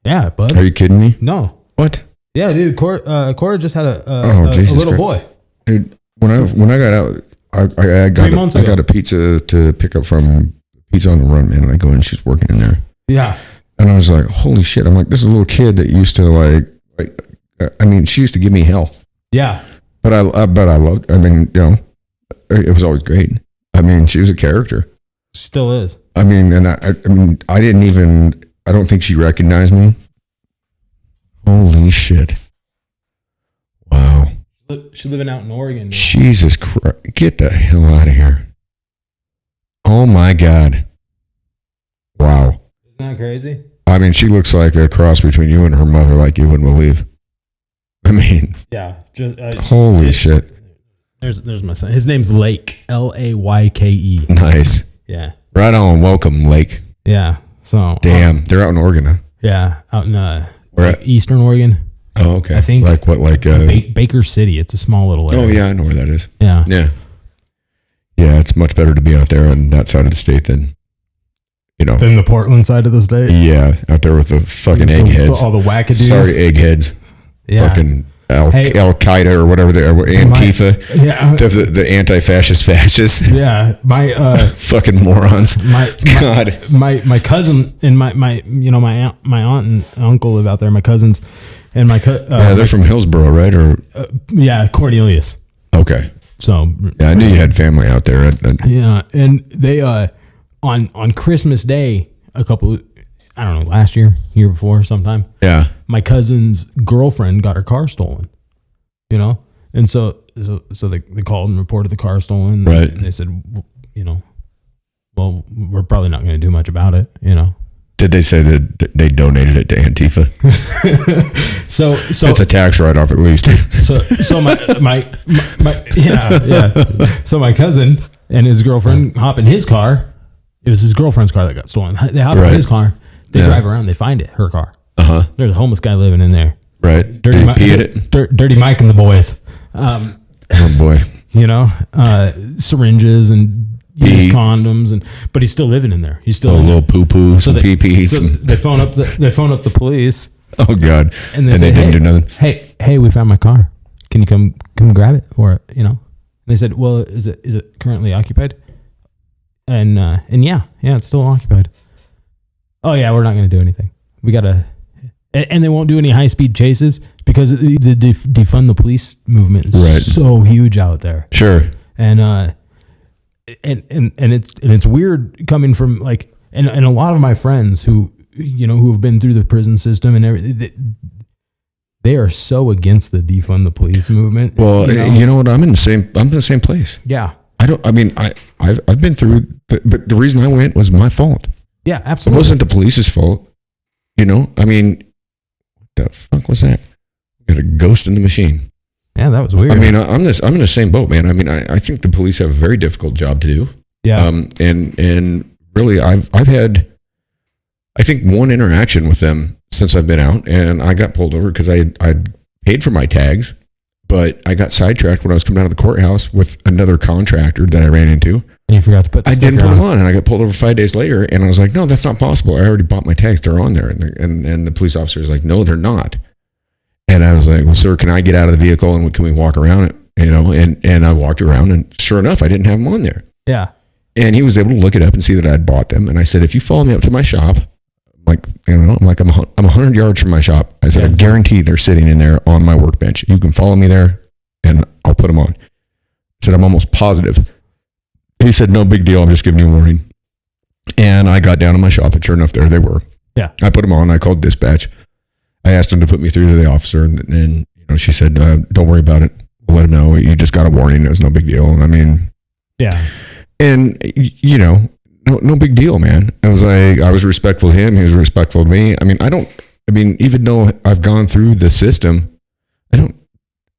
Yeah, bud. Are you kidding me? No. What? Yeah, dude. Cora just had a Jesus little Christ. boy. Dude, when I got out, I got a pizza to pick up from Pizza on the Run, man. And I go in, she's working in there. Yeah. And I was like, holy shit. I'm like, this is a little kid that used to I mean, she used to give me hell. Yeah. But I loved, I mean, you know, it was always great. I mean, she was a character. Still is. I mean, and I don't think she recognized me. Holy shit. Wow. She's living out in Oregon. Jesus Christ. Get the hell out of here. Oh my God. Wow. Isn't that crazy? I mean, she looks like a cross between you and her mother, like you wouldn't believe. I mean, Yeah. holy shit. There's my son. His name's Lake. Layke. Nice. Yeah. Right on. Welcome, Lake. Yeah. So. Damn. They're out in Oregon, huh? Yeah. Out in Where at? Eastern Oregon. Oh, okay. I think. Like what? Like Baker City. It's a small little area. Oh yeah, I know where that is. Yeah. Yeah. Yeah, it's much better to be out there on that side of the state than, than the Portland side of the state. Yeah, out there with the fucking eggheads. All the wackadoos. Sorry, eggheads. Yeah. Fucking Al Qaeda or whatever they are, Antifa. The anti-fascist fascists. Yeah, my fucking morons. God, my cousin and my aunt and uncle live out there. My cousins and they're from Hillsborough, right? Or Cornelius. Okay. So yeah, I knew you had family out there. Yeah, and they on Christmas Day last year before sometime. Yeah. My cousin's girlfriend got her car stolen, and so they called and reported the car stolen. Right. And they said, well, we're probably not going to do much about it, Did they say that they donated it to Antifa? so it's a tax write-off at least. So my cousin and his girlfriend hop in his car. It was his girlfriend's car that got stolen. They hop in his car. They drive around. They find it. Her car. There's a homeless guy living in there. Right. Dirty Dirty Mike and the boys. Oh boy. Syringes and used condoms but he's still living in there. He's still a little poo poo, some pee pee. So they phone up the police. Oh God. And they didn't do nothing. Hey, we found my car. Can you come grab it for it? And they said, well, is it currently occupied? And yeah, it's still occupied. Oh yeah, we're not going to do anything. We gotta, and they won't do any high speed chases because the defund the police movement is so huge out there. Sure. And it's weird coming from and a lot of my friends who have been through the prison system and everything. They are so against the defund the police movement. Well, you know what? I'm in the same place. Yeah. I've been through, but the reason I went was my fault. Yeah, absolutely. It wasn't the police's fault. I mean, what the fuck was that? Got a ghost in the machine. Yeah, that was weird. I mean, I'm in the same boat, man. I mean, I think the police have a very difficult job to do. Yeah. And really, I've had, I think, one interaction with them since I've been out, and I got pulled over because I paid for my tags, but I got sidetracked when I was coming out of the courthouse with another contractor that I ran into. And you forgot to put the sticker on. I didn't put them on, and I got pulled over 5 days later, and I was like, no, that's not possible. I already bought my tags. They're on there. And the police officer was like, no, they're not. And I was like, well, sir, can I get out of the vehicle and can we walk around it? And I walked around, and sure enough, I didn't have them on there. Yeah. And he was able to look it up and see that I'd bought them. And I said, if you follow me up to my shop, I'm 100 yards from my shop. I said, I guarantee they're sitting in there on my workbench. You can follow me there and I'll put them on. I said, I'm almost positive. He said, no big deal. I'm just giving you a warning. And I got down to my shop and sure enough, there they were. Yeah. I put them on. I called dispatch. I asked him to put me through to the officer and she said, don't worry about it. We'll let him know. You just got a warning. It was no big deal. And I mean, yeah. And no big deal, man. I was respectful to him. He was respectful to me. I mean, even though I've gone through the system, I don't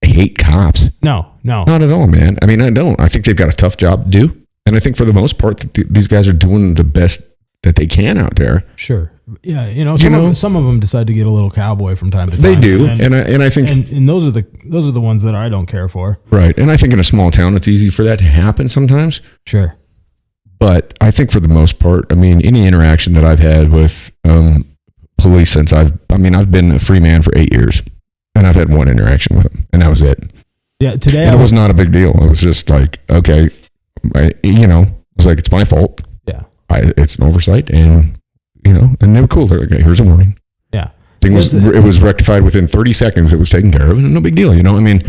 hate cops. No. Not at all, man. I mean, I don't. I think they've got a tough job to do. And I think for the most part, these guys are doing the best that they can out there. Sure. Yeah. Some of them decide to get a little cowboy from time to time. They do. And I think, and those are the ones that I don't care for. Right. And I think in a small town, it's easy for that to happen sometimes. Sure. But I think for the most part, I mean, any interaction that I've had with police since I've been a free man for 8 years, and I've had one interaction with them, and that was it. Yeah, today it was not a big deal. It was just like, okay, it was like, it's my fault. Yeah, it's an oversight, and and they were cool. They're like, okay, here's a warning. Yeah, it was rectified within 30 seconds. It was taken care of, and no big deal. I mean.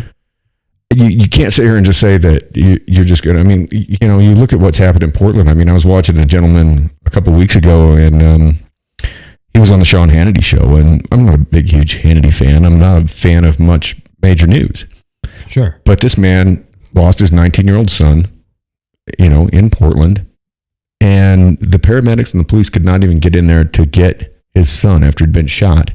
You can't sit here and just say that you're just good. I mean, you look at what's happened in Portland. I mean, I was watching a gentleman a couple of weeks ago, and he was on the Sean Hannity show, and I'm not a big, huge Hannity fan. I'm not a fan of much major news. Sure. But this man lost his 19-year-old son, in Portland, and the paramedics and the police could not even get in there to get his son after he'd been shot.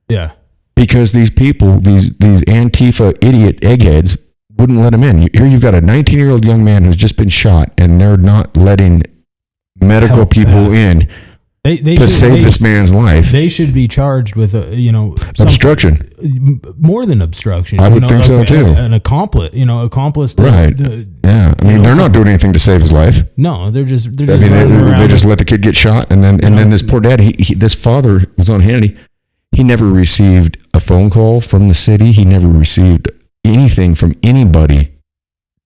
Yeah. Because these people, these Antifa idiot eggheads, wouldn't let him in. Here you've got a 19-year-old young man who's just been shot, and they're not letting medical people in They to should, save this man's life. They should be charged with Obstruction. more than obstruction. I would think so, too. An accomplice. To, Right. Yeah. I mean, they're not doing anything to save his life. No, they're just. I mean, running around. they just let the kid get shot, and then this poor dad. This father was on Hannity. He never received a phone call from the city. He never received anything from anybody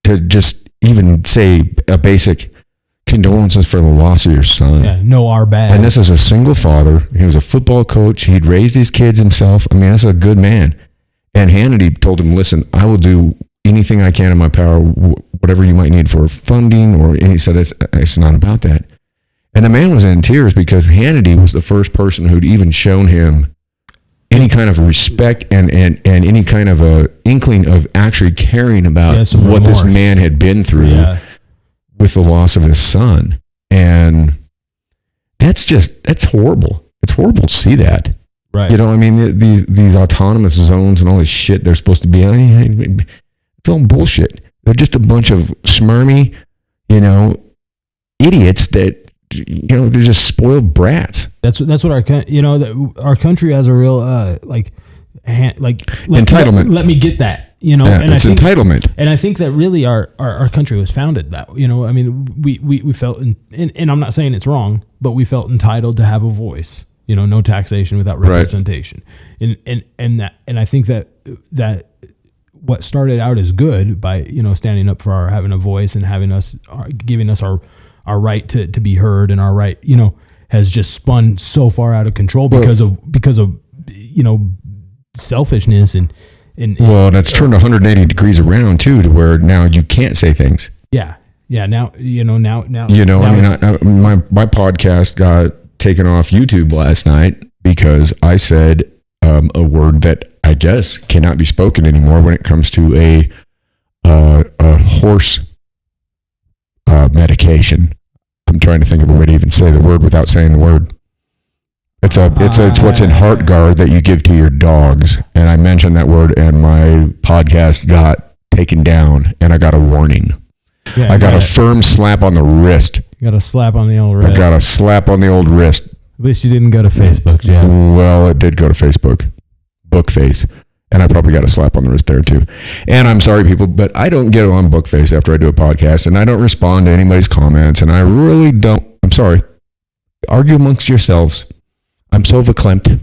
to just even say a basic condolences for the loss of your son. Yeah, no, our bad. And this is a single father. He was a football coach. He'd raised his kids himself. I mean, this is a good man. And Hannity told him, listen, I will do anything I can in my power, whatever you might need for funding. And he said, it's not about that. And the man was in tears because Hannity was the first person who'd even shown him any kind of respect and any kind of a inkling of actually caring about what this man had been through with the loss of his son. And that's horrible. It's horrible to see that. Right. You know, I mean, these autonomous zones and all this shit they're supposed to be, it's all bullshit. They're just a bunch of smarmy, idiots that, they're just spoiled brats. That's what our country has a real entitlement. Let me get that. And it's entitlement. And I think that really our country was founded that. I mean, we felt, and I'm not saying it's wrong, but we felt entitled to have a voice. No taxation without representation. Right. And I think that what started out as good by standing up for having a voice and having us giving us our right to be heard and our right has just spun so far out of control because of selfishness and that's turned 180 degrees around too, to where now you can't say things. Yeah. Now my podcast got taken off YouTube last night because I said a word that I guess cannot be spoken anymore when it comes to a horse medication. I'm trying to think of a way to even say the word without saying the word. It's what's in HeartGard that you give to your dogs. And I mentioned that word and my podcast got taken down and I got a warning. Yeah, I got a firm slap on the wrist. You got a slap on the old wrist. I got a slap on the old wrist. At least you didn't go to Facebook, Jeff. Well, it did go to Facebook. Bookface. And I probably got a slap on the wrist there too. And I'm sorry, people, but I don't get on Bookface after I do a podcast, and I don't respond to anybody's comments, and I really don't. I'm sorry. Argue amongst yourselves. I'm so verklempt.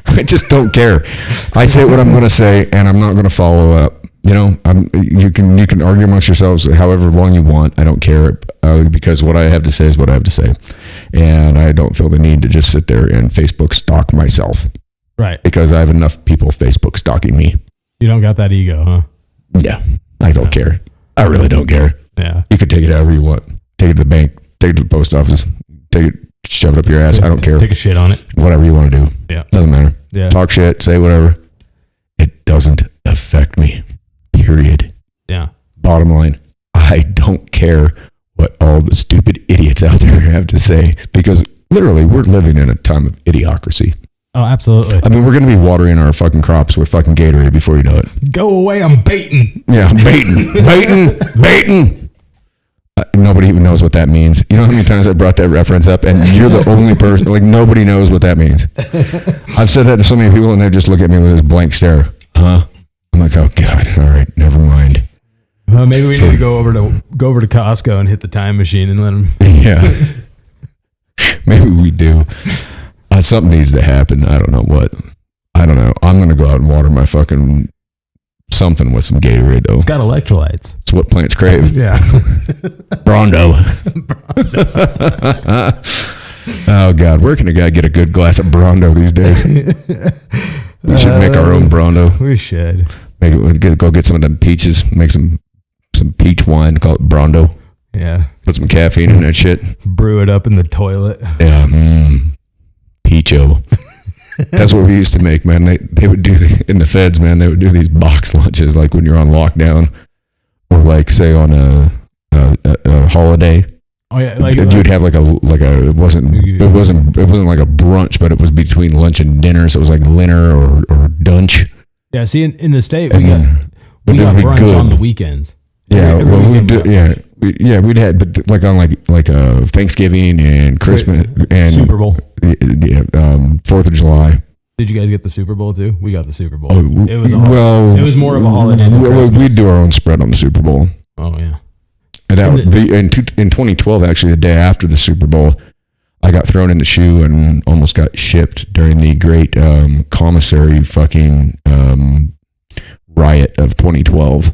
I just don't care. I say what I'm going to say, and I'm not going to follow up. You can argue amongst yourselves however long you want. I don't care because what I have to say is what I have to say, and I don't feel the need to just sit there and Facebook stalk myself. Right. Because I have enough people Facebook stalking me. You don't got that ego, huh? Yeah. I don't care. I really don't care. Yeah. You could take it however you want. Take it to the bank. Take it to the post office. Take it, shove it up your ass. I don't care. Take a shit on it. Whatever you want to do. Yeah. Doesn't matter. Yeah. Talk shit. Say whatever. It doesn't affect me. Period. Yeah. Bottom line. I don't care what all the stupid idiots out there have to say because literally we're living in a time of idiocracy. Oh, absolutely. I mean, we're going to be watering our fucking crops with fucking Gatorade before you know it. Go away, I'm baiting. Yeah, I'm baiting. Nobody even knows what that means. You know how many times I brought that reference up, and you're the only person, like nobody knows what that means. I've said that to so many people, and they just look at me with this blank stare. Huh? I'm like, oh God, all right, never mind. Well, maybe we need to go over to Costco and hit the time machine and let them. Yeah. Maybe we do. Something needs to happen. I don't know what. I don't know. I'm going to go out and water my fucking something with some Gatorade, though. It's got electrolytes. It's what plants crave. Yeah. Brondo. Oh, God. Where can a guy get a good glass of Brondo these days? We should make our own Brondo. We should. Go get some of them peaches. Make some peach wine. Call it Brondo. Yeah. Put some caffeine in that shit. Brew it up in the toilet. Yeah. Peacho. That's what we used to make, man. They would do in the feds, man. They would do these box lunches, like when you're on lockdown, or like say on a holiday. Oh yeah, you'd have like a it wasn't like a brunch, but it was between lunch and dinner, so it was like dinner or dunch. Yeah, see, in the state we got brunch on the weekends. Yeah, we'd had, but like on like Thanksgiving and Christmas and Super Bowl. Yeah, 4th of July. Did you guys get the Super Bowl too? We got the Super Bowl. Oh, It was a well, it was more of a holiday than Christmas. We'd do our own spread on the Super Bowl. Oh yeah. And in 2012, actually, the day after the Super Bowl, I got thrown in the shoe and almost got shipped during the great commissary fucking riot of 2012.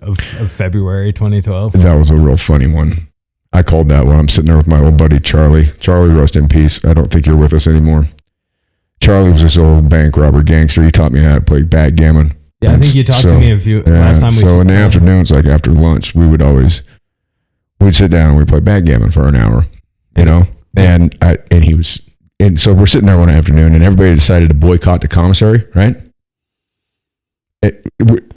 Of February 2012. That was a real funny one. I called that one. I'm sitting there with my old buddy Charlie. Charlie, rest in peace. I don't think you're with us anymore. Charlie was this old bank robber gangster. He taught me how to play backgammon. Yeah, I think you talked to me last time. So in the afternoons, like after lunch, we'd sit down and we'd play backgammon for an hour, you know. And so we're sitting there one afternoon, and everybody decided to boycott the commissary, right?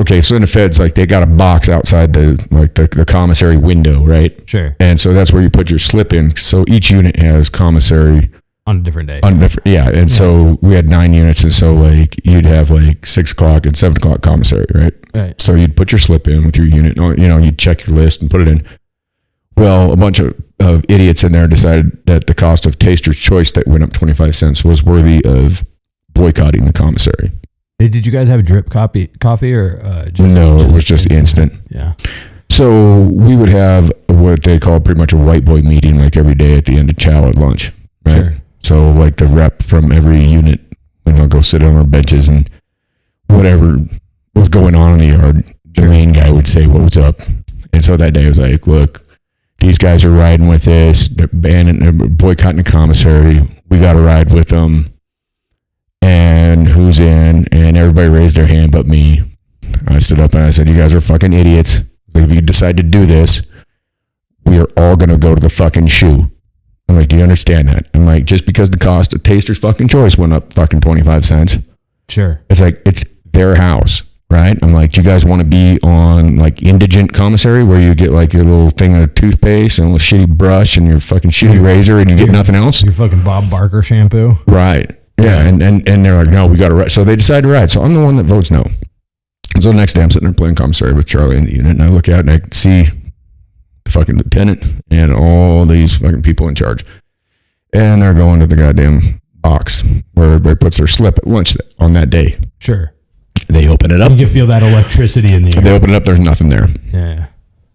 Okay, so in the feds, like they got a box outside the commissary window, right? Sure. And so that's where you put your slip in. So each unit has commissary on a different day. And so we had 9 units, and so like you'd have like 6 o'clock and 7 o'clock commissary, right? Right. So you'd put your slip in with your unit, you know, you'd check your list and put it in. Well, a bunch of idiots in there decided that the cost of Taster's Choice that went up 25 cents was worthy of boycotting the commissary. Did you guys have drip coffee or No, it was just instant. Yeah. So we would have what they call pretty much a white boy meeting, like every day at the end of chow at lunch, right? Sure. So like the rep from every unit, you know, go sit on our benches and whatever was going on in the yard, the main guy would say what was up. And so that day I was like, look, these guys are riding with this. They're boycotting the commissary. We got to ride with them. And who's in? And everybody raised their hand but me. I stood up and I said, you guys are fucking idiots. Like, if you decide to do this, we are all going to go to the fucking shoe. I'm like, do you understand that? I'm like, just because the cost of Taster's fucking Choice went up fucking 25 cents. Sure. It's like, it's their house, right? I'm like, do you guys want to be on like indigent commissary where you get like your little thing of toothpaste and a little shitty brush and your fucking shitty razor and you get nothing else? Your fucking Bob Barker shampoo. Right. Yeah. And they're like, no, we got to ride. So they decide to ride. So I'm the one that votes no. And so the next day I'm sitting there playing commissary with Charlie in the unit, and I look out and I see the fucking lieutenant and all these fucking people in charge. And they're going to the goddamn box where everybody puts their slip at lunch on that day. Sure. They open it up. You can feel that electricity in the air. They open it up. There's nothing there. Yeah.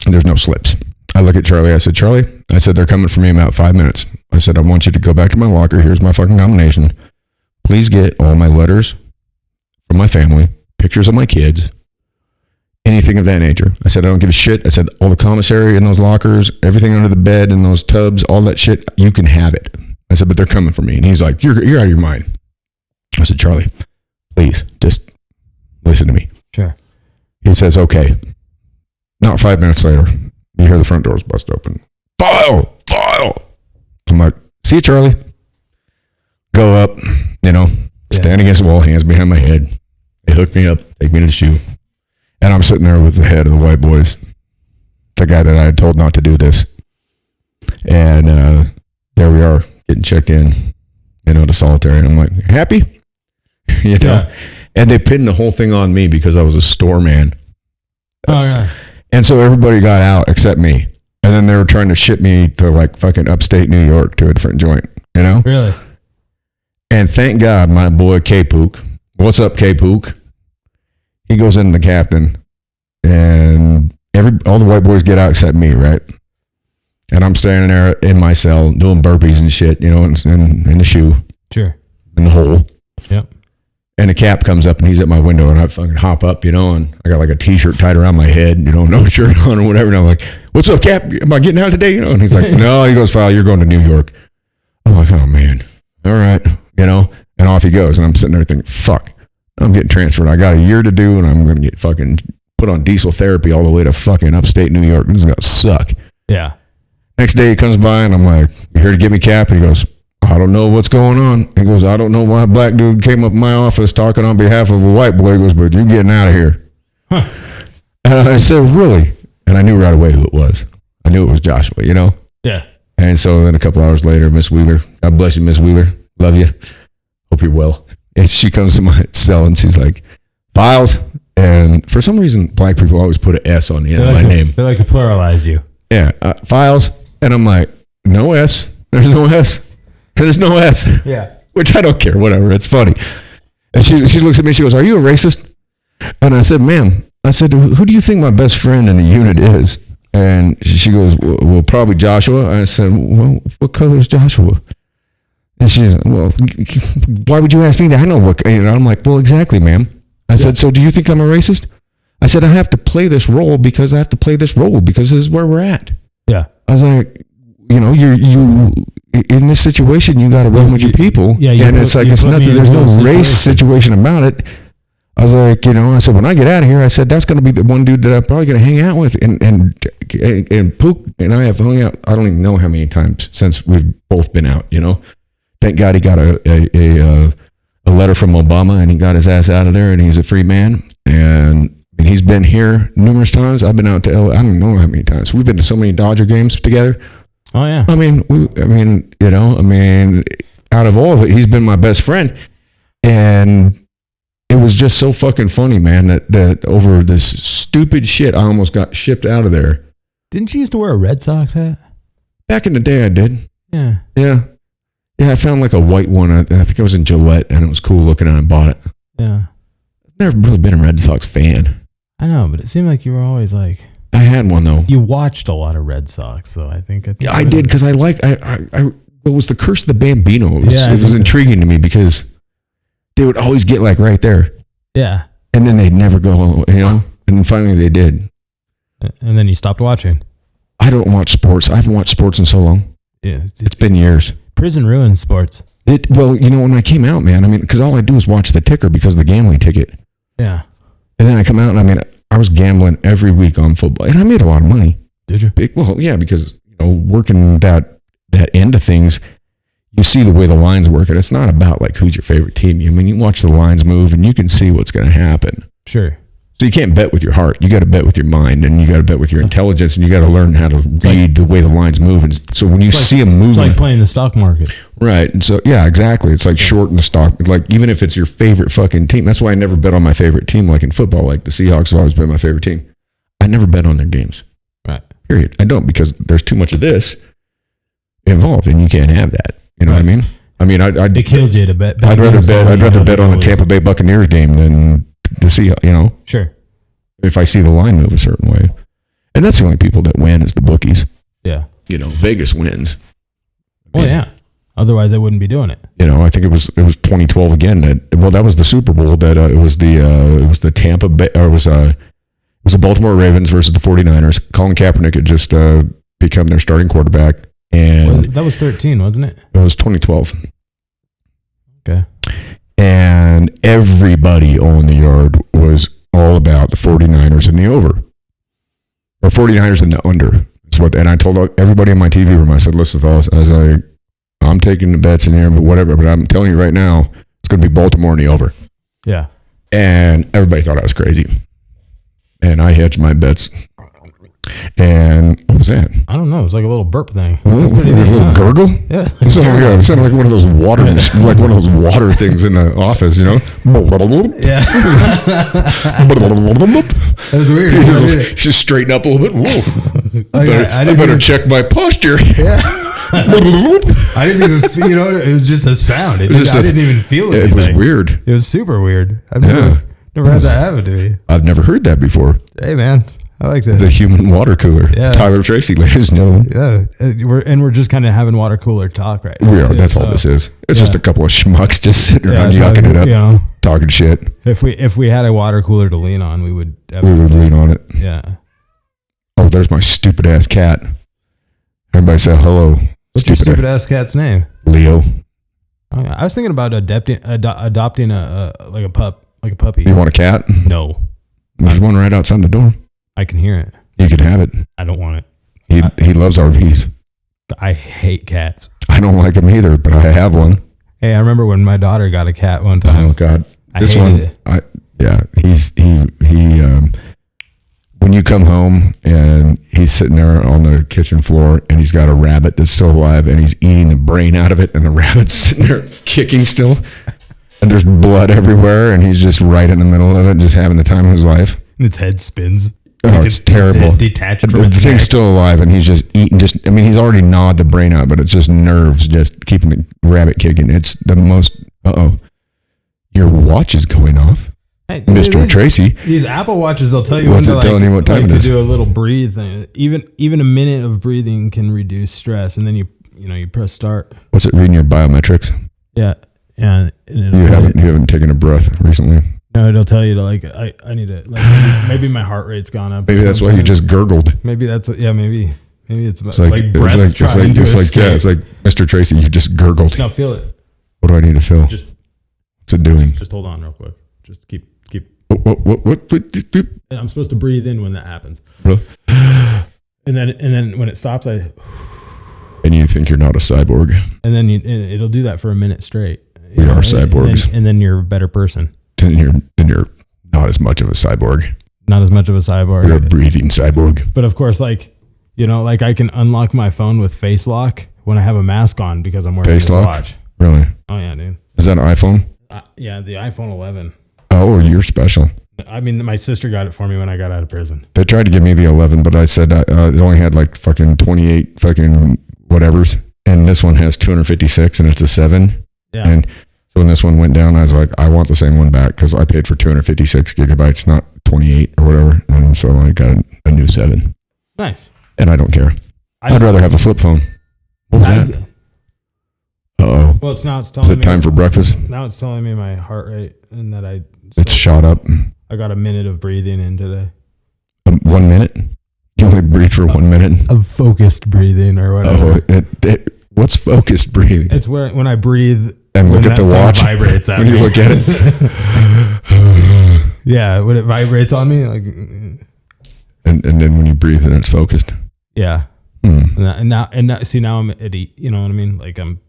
There's no slips. I look at Charlie. I said, Charlie, I said, they're coming for me in about 5 minutes. I said, I want you to go back to my locker. Here's my fucking combination. Please get all my letters from my family, pictures of my kids, anything of that nature. I said, I don't give a shit. I said, all the commissary in those lockers, everything under the bed in those tubs, all that shit, you can have it. I said, but they're coming for me. And he's like, you're out of your mind. I said, Charlie, please, just listen to me. Sure. He says, okay. Not 5 minutes later, you hear the front doors bust open. File. I'm like, see you, Charlie. Go up, stand against the wall, hands behind my head. They hook me up, take me to the shoe. And I'm sitting there with the head of the white boys, the guy that I had told not to do this. And there we are, getting checked in, to solitary. And I'm like, happy? Yeah. And they pinned the whole thing on me because I was a store man. Oh, yeah. And so everybody got out except me. And then they were trying to ship me to like fucking upstate New York to a different joint, Really? And thank God my boy K-Pook, what's up K-Pook? He goes in the captain and all the white boys get out except me, right? And I'm standing there in my cell doing burpees and shit, in the shoe. Sure. In the hole. Yep. And the cap comes up and he's at my window and I fucking hop up, and I got like a t-shirt tied around my head, no shirt on or whatever. And I'm like, what's up, Cap? Am I getting out today? And he's like, no. He goes, File, you're going to New York. I'm like, oh man. All right. And off he goes. And I'm sitting there thinking, fuck, I'm getting transferred. I got a year to do and I'm going to get fucking put on diesel therapy all the way to fucking upstate New York. This is going to suck. Yeah. Next day he comes by and I'm like, you here to get me, Cap? And he goes, I don't know what's going on. He goes, I don't know why a black dude came up in my office talking on behalf of a white boy. He goes, but you're getting out of here. Huh. And I said, really? And I knew right away who it was. I knew it was Joshua, Yeah. And so then a couple hours later, Miss Wheeler, God bless you, Miss Wheeler. Love you. Hope you're well. And she comes to my cell and she's like, Files, And for some reason, black people always put an S on the end of my name. They like to pluralize you. Yeah, Files. And I'm like, no S. There's no S. There's no S. Yeah. Which I don't care. Whatever. It's funny. And she looks at me. She goes, "Are you a racist?" And I said, "Ma'am," I said, "Who do you think my best friend in the unit is?" And she goes, "Well, probably Joshua." I said, "Well, what color is Joshua?" And she's, "Well, why would you ask me that? I know what." And I'm like, "Well, exactly, ma'am." I said, "So do you think I'm a racist?" I said, "I have to play this role because this is where we're at." Yeah. I was like, you in this situation, you got to run with your people. Yeah. And it's like, it's nothing, there's no race situation about it. I was like, I said, when I get out of here, I said, that's going to be the one dude that I'm probably going to hang out with. And Pook and I have hung out, I don't even know how many times since we've both been out, Thank God he got a letter from Obama and he got his ass out of there and he's a free man. And he's been here numerous times. I've been out to LA, I don't know how many times. We've been to so many Dodger games together. Oh, yeah. Out of all of it, he's been my best friend. And it was just so fucking funny, man, that over this stupid shit, I almost got shipped out of there. Didn't you used to wear a Red Sox hat? Back in the day, I did. Yeah. Yeah. Yeah, I found like a white one. I think it was in Gillette, and it was cool looking, and I bought it. Yeah. I've never really been a Red Sox fan. I know, but it seemed like you were always like... I had one, though. You watched a lot of Red Sox, so I think yeah, I did, because I it was the Curse of the Bambino. It was intriguing to me, because they would always get like right there. Yeah. And then they'd never go, and then finally they did. And then you stopped watching. I don't watch sports. I haven't watched sports in so long. Yeah. It's been years. Prison ruins sports. When I came out, man, because all I do is watch the ticker because of the gambling ticket. Yeah. And then I come out and I was gambling every week on football, and I made a lot of money. Did you? Well, yeah, because working that end of things, you see the way the lines work, and it's not about like who's your favorite team. You watch the lines move, and you can see what's going to happen. Sure. So you can't bet with your heart. You got to bet with your mind, and you got to bet with your intelligence, and you got to learn how to read the way the lines move. And so when you see them moving, it's like playing the stock market, right? And so yeah, exactly. It's like shorting the stock. Like even if it's your favorite fucking team, that's why I never bet on my favorite team. Like in football, like the Seahawks have always been my favorite team. I never bet on their games. Right. Period. I don't, because there's too much of this involved, and you can't have that. You know what I mean? It kills you to bet. I'd rather bet on the Tampa Bay Buccaneers game than the Seahawks. Sure. If I see the line move a certain way, and that's the only people that win is the bookies. Yeah. Vegas wins. Well, yeah. Otherwise, they wouldn't be doing it. I think it was 2012 again. That was the Super Bowl. That it was the Tampa Bay, or it was the Baltimore Ravens versus the 49ers. Colin Kaepernick had just become their starting quarterback, and that was 13, wasn't it? It was 2012. Okay. And everybody on the yard was all about the 49ers and the over, or 49ers and the under. And I told everybody in my TV room, I said, "Listen, fellas," I was like, "I'm taking the bets in here, but whatever. But I'm telling you right now, it's going to be Baltimore and the over." Yeah. And everybody thought I was crazy. And I hedged my bets. And what was that? I don't know. It was like a little burp thing. A little gurgle? Yeah. It sounded like one of those water, like one of those water things in the office, Yeah. That was weird. Just straighten up a little bit. Whoa. I better even check my posture. Yeah. I didn't even feel, it was just a sound. I didn't even feel it. It was weird. It was super weird. I've never had that happen to me. I've never heard that before. Hey, man. I like that. The human water cooler. Yeah. Tyler Tracy, ladies and gentlemen. Yeah. We're just kind of having water cooler talk right now. We are. That's all this is. It's just a couple of schmucks just sitting around yucking it up, talking shit. If we had a water cooler to lean on, we would lean on it. Yeah. Oh, there's my stupid ass cat. Everybody say hello. What's your stupid ass cat's name? Leo. I was thinking about adopting a puppy. You want a cat? No. There's one right outside the door. I can hear it. You can have it. I don't want it. He loves RVs. I hate cats. I don't like them either, but I have one. Hey, I remember when my daughter got a cat one time. Oh God, this one. When you come home and he's sitting there on the kitchen floor and he's got a rabbit that's still alive and he's eating the brain out of it and the rabbit's sitting there kicking still. And there's blood blood everywhere, and he's just right in the middle of it, just having the time of his life. And its head spins. Oh, it's terrible. head detached from The its thing's neck. still alive, and he's just eating. He's already gnawed the brain out, but it's just nerves just keeping the rabbit kicking. It's the most. Your watch is going off, Hey, Mr. Tracy. These Apple Watches, they'll tell you What's when it to, telling you what time like it to is? do a little breathe thing. Even a minute of breathing can reduce stress, and then you press start. What's it reading your biometrics? Yeah, and it'll You tell haven't taken a breath recently. No, it'll tell you to I need to maybe my heart rate's gone up. Maybe or that's why you something. just gurgled. Maybe that's what. Yeah, maybe it's about It's like breath trying to escape. it's like Mr. Tracy. You just gurgled. No, feel it. What do I need to feel? Just What's it doing? just hold on real quick. Just keep. What? And I'm supposed to breathe in when that happens, and then when it stops, And you think you're not a cyborg? and then it'll do that for a minute straight. We are cyborgs. and then you're a better person. Then you're not as much of a cyborg. Not as much of a cyborg. You're a breathing cyborg. But of course, I can unlock my phone with face lock when I have a mask on because I'm wearing Face this lock? watch. Really? Oh yeah, dude. Is that an iPhone? Yeah, the iPhone 11. Oh, you're special. I mean, my sister got it for me when I got out of prison. They tried to give me the 11, but I said it only had like fucking 28 fucking whatevers. And this one has 256 and it's a 7. Yeah. And so when this one went down, I was like, I want the same one back because I paid for 256 gigabytes, not 28 or whatever. And so I got a new 7. Nice. And I don't care. I'd rather have a flip phone. What was that? Uh-oh. Well, it's Is telling it me time for breakfast? now it's telling me my heart rate and that It's shot up. I got a minute of breathing in today. 1 minute? You only breathe for 1 minute? Of focused breathing or whatever. Oh, what's focused breathing? It's where when I breathe And look when at the that thing watch vibrates at when you me. look at it. Yeah, when it vibrates on me, like And then when you breathe and it's focused. yeah. Hmm. And now see now I'm at you know what I mean? Like I'm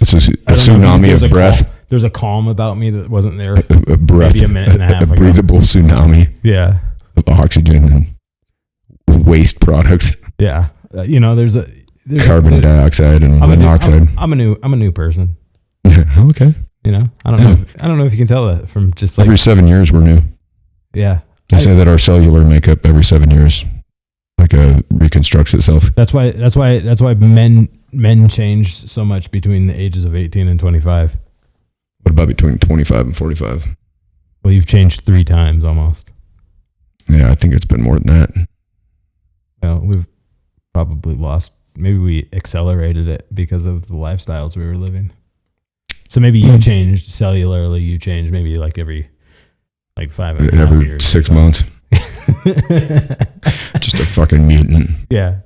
It's a I don't know if tsunami there's of a breath. calm- there's a calm about me that wasn't there. A breath. Maybe a minute and a half a ago. breathable tsunami Yeah. of oxygen and waste products, Yeah. There's carbon dioxide and monoxide. I'm a new person. Okay. I don't Yeah. know. I don't know if you can tell that from just like Every 7 years we're new. yeah. They say that our cellular makeup every 7 years reconstructs itself. That's why men change so much between the ages of 18 and 25. What about between 25 and 45? Well, you've changed 3 times almost. Yeah, I think it's been more than that. Well, we've probably lost. Maybe we accelerated it because of the lifestyles we were living. So maybe you changed cellularly. You changed maybe every 5.5 Every years. 6 months. Just a fucking mutant. Yeah.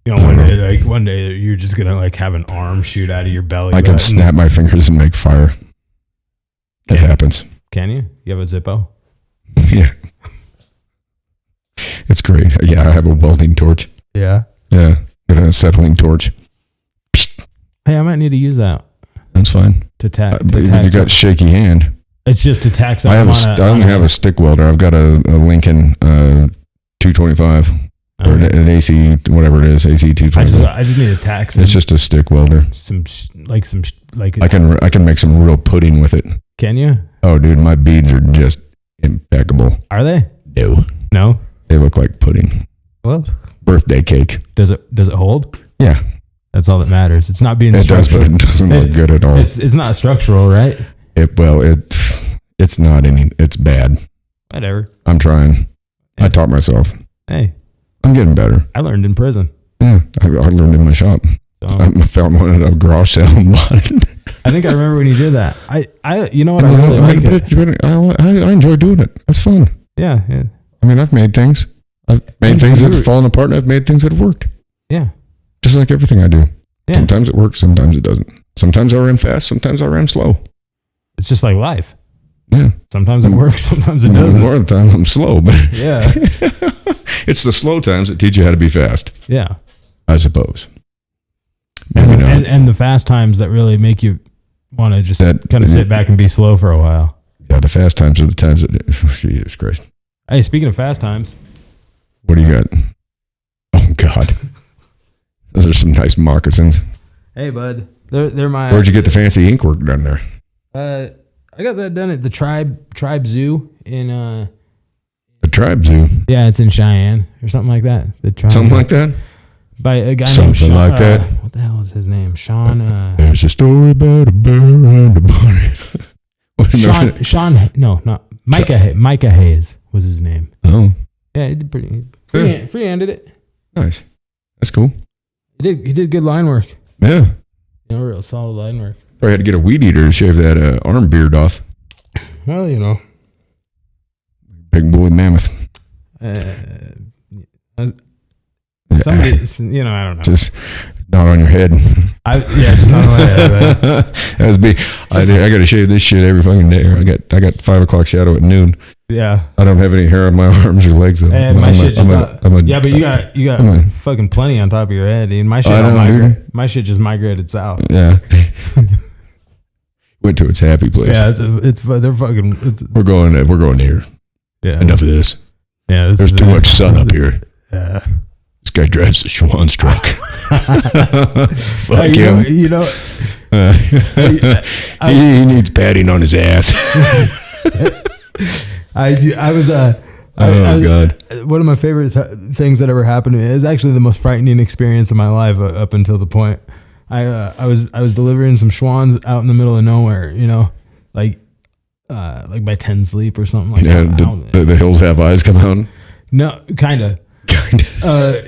One day you're just gonna have an arm shoot out of your belly. I can snap my fingers and make fire. It happens. Can you? You have a Zippo? Yeah. It's great. Yeah, I have a welding torch. Yeah. Yeah. Got a acetylene torch. Hey, I might need to use that That's fine. to tack. But you got shaky hand. It's just to tack I something. I only have a stick welder. I've got a Lincoln 225 or an AC, whatever it is, AC 225. I just need to tack some. It's just a stick welder. I can make some real pudding with it. Can you? Oh, dude, my beads are just impeccable. Are they? No, No. they look like pudding. Well, Birthday cake. does it hold? Yeah, That's all that matters. It's not being it does, but structural. it doesn't look good at all. It's not structural, right? It's not any. It's bad. Whatever. I'm trying. I taught myself. Hey, I'm getting better. I learned in prison. Yeah, I learned in my shop. So I found one at a garage sale and bought it. I think I remember when you did that. You know what? I really like it. I enjoy doing it. It's fun. Yeah. I mean, I've made things. I've made things that have fallen apart, and I've made things that have worked. Yeah. Just like everything I do. Yeah. Sometimes it works, sometimes it doesn't. Sometimes I ram fast, sometimes I ram slow. It's just like life. Yeah. Sometimes it works, sometimes it doesn't. More of the time I'm slow, but Yeah. it's the slow times that teach you how to be fast, Yeah. I suppose. Maybe not. And the fast times that really make you want to just That- kind of sit back and be slow for a while. Yeah, the fast times are the times that Jesus Christ. Hey, speaking of fast times, What do you got? Oh God. Those are some nice moccasins. hey bud, they're my. Where'd you get the fancy ink work done there? I got that done at the Tribe Zoo in The Tribe Zoo. yeah, it's in Cheyenne or something like that. The Tribe Something like that? by a guy Something named Sean, like that. What the hell is his name? Sean. There's a story about a bear and a bunny. Sean. No, not Micah. Micah Hayes was his name. Oh, Yeah, he did pretty. Yeah. Free-handed it. nice. That's cool. He did good line work. Yeah. You know, real solid line work. Probably had to get a weed eater to shave that arm beard off. Well, you know. Big woolly mammoth. Somebody, you know, I don't know. Just not on your head. Just not on my head. Right? That was me. I got to shave this shit every fucking day. I got 5 o'clock shadow at noon. Yeah. I don't have any hair on my arms or legs though. And my shit just yeah, but you got fucking plenty on top of your head, dude. My shit I know, dude. my shit just migrated south. Yeah. Went to its happy place. Yeah, they're fucking. We're going here. Yeah. Enough of this. Yeah. There's too much sun up here. Yeah. This guy drives the Schwann's truck. Fuck him. You know. He needs padding on his ass. I was God. one of my favorite things that ever happened to me. It was actually the most frightening experience of my life up until the point I was delivering some Schwann's out in the middle of nowhere, you know, like by 10 Sleep or something like Yeah, that. the hills have eyes come out. No, kind of.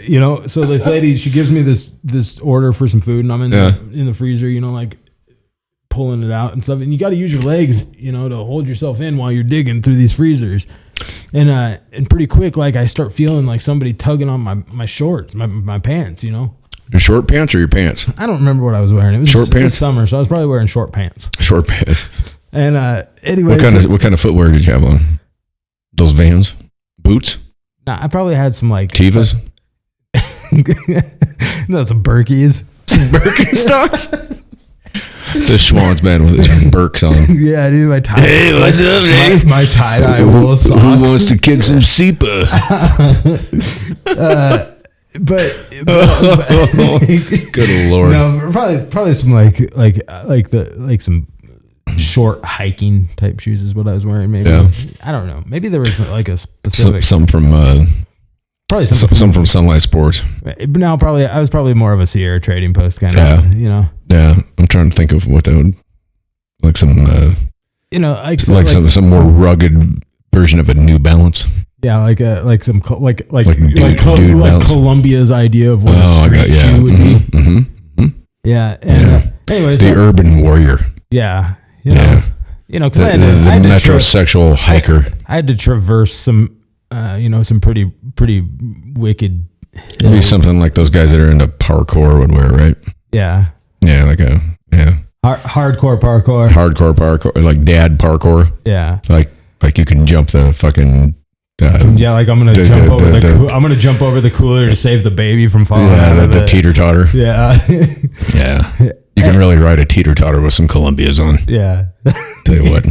You know, so this lady, she gives me this order for some food, and I'm in the freezer, you know, like pulling it out and stuff. And you got to use your legs, you know, to hold yourself in while you're digging through these freezers. And pretty quick, like I start feeling like somebody tugging on my shorts, my pants, you know. Your short pants or your pants? I don't remember what I was wearing. It was Short it was pants? summer, so I was probably wearing short pants. Short pants. And anyway, What kind of footwear did you have on? Those Vans? Boots? nah, I probably had some like Tevas? no, some Berkeys. Some Birkenstocks? The Schwann's man with his Birks on. Yeah, dude, my tie. Hey, what's up, man? My tie-dye wool socks. Who wants to kick some SEPA? But Good Lord. no, probably some like some short hiking type shoes is what I was wearing. Maybe I don't know. Maybe there was like a specific Some from probably something some from Sunlight Sports. But now I was probably more of a Sierra Trading Post kind of, you know. Yeah, I'm trying to think of what that would like some You know, like some more rugged version of a New Balance. Yeah, like some Dude Balance. Columbia's idea of what a street shoe would be. Mm-hmm. Yeah, and anyways, The Urban Warrior. yeah, Yeah. you know, because The I had to metrosexual hiker. I had to traverse some, some pretty It'd wicked. be something like those guys that are into parkour would wear, right? Yeah, Yeah, hardcore parkour. hardcore parkour, like dad parkour. Yeah, Like you can jump the fucking. yeah. Like I'm gonna jump over I'm gonna jump over the cooler to save the baby from falling out of the it. teeter totter. Yeah, Yeah, you can really ride a teeter totter with some Columbias on. yeah. Tell you what,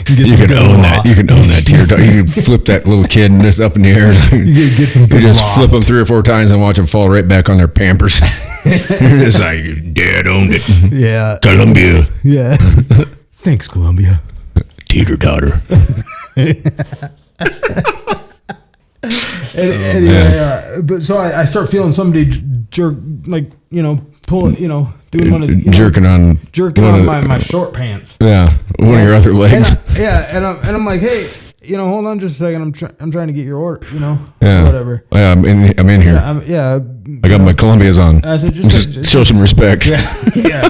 You you can own that. You can own that teeter totter. You can flip that little kid just up in the air. You get some You good just loft. flip them 3 or 4 times and watch them fall right back on their Pampers. You're just like, Dad owned it. Yeah, Columbia yeah. Thanks, Columbia. teeter totter. Anyway, but so I start feeling somebody jerk, like, pull, doing one of Jerking on my short pants. Yeah, one of your other legs. And I'm like, hey, hold on just a second. I'm trying to get your order, Yeah. or whatever. Yeah, I'm in here. Yeah, I got my Columbias on. I said, Just show some respect. yeah.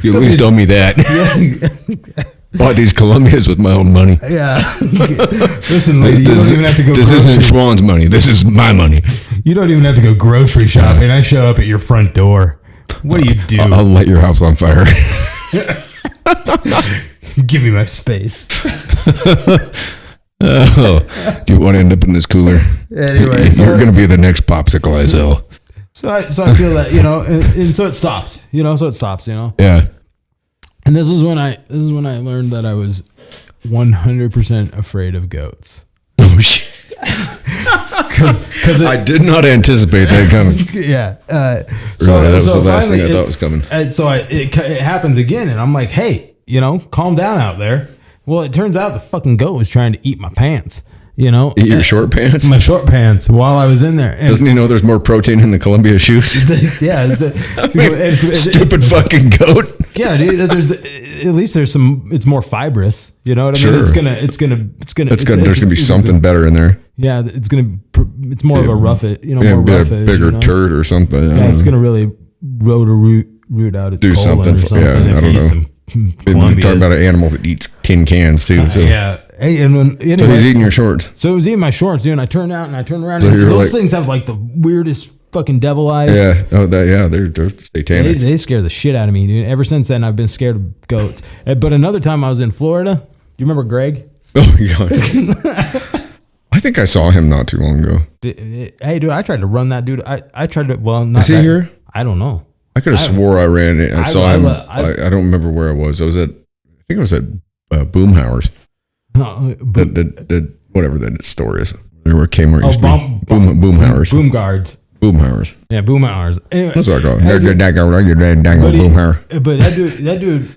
You at least owe me that. Bought these Columbias with my own money. Yeah. Listen, lady, you don't even have to go. This isn't Schwann's money. This is my money. You don't even have to go grocery shopping. I show up at your front door. What do you do? I'll light your house on fire. Give me my space. Oh, do you want to end up in this cooler? Anyway, You're going to be the next popsicle, Isel. So I feel that, and so it stops, Yeah. And this is when I learned that I was 100% afraid of goats. Oh shit. because I did not anticipate that coming. yeah. Really, that was the last thing I finally thought was coming. it happens again, and I'm like, hey, calm down out there. Well, it turns out the fucking goat was trying to eat my pants. Eat your short pants? My short pants while I was in there. And Doesn't he know there's more protein in the Columbia shoes? yeah, it's Stupid fucking goat. yeah, dude. At least there's some. It's more fibrous. You know what I mean? Sure. It's gonna. There's gonna be something better in there. Yeah, it's more of a rough it. Yeah, More be a rough edge, bigger turd or something. I Yeah, don't it's know. gonna really root out its Do colon something. or something. Yeah, if I don't you eat know. some And we're Columbia's. talking about an animal that eats tin cans too. So, Yeah. Hey, and anyway, so he's eating your shorts. So it was eating my shorts, dude. And I turned out and I turned around. So and you're those like- things have like the weirdest fucking devil eyes. Yeah. Oh, they're satanic. They scare the shit out of me, dude. Ever since then, I've been scared of goats. But another time I was in Florida. You remember Greg? Oh my god. I think I saw him not too long ago. Hey, dude, I tried to run that dude. I tried to. Well, not Is he that- here? I don't know. I could have swore I ran it. I saw him. I I don't remember where I was. I think I was at Boomhauer's. The whatever that store is. Where Kmart used to be. Boomhauer's. Boom guards. Boomhauer's. Yeah, boom hours. Anyway, That's what I call it. hey, dude, Dang but Boomhauer. but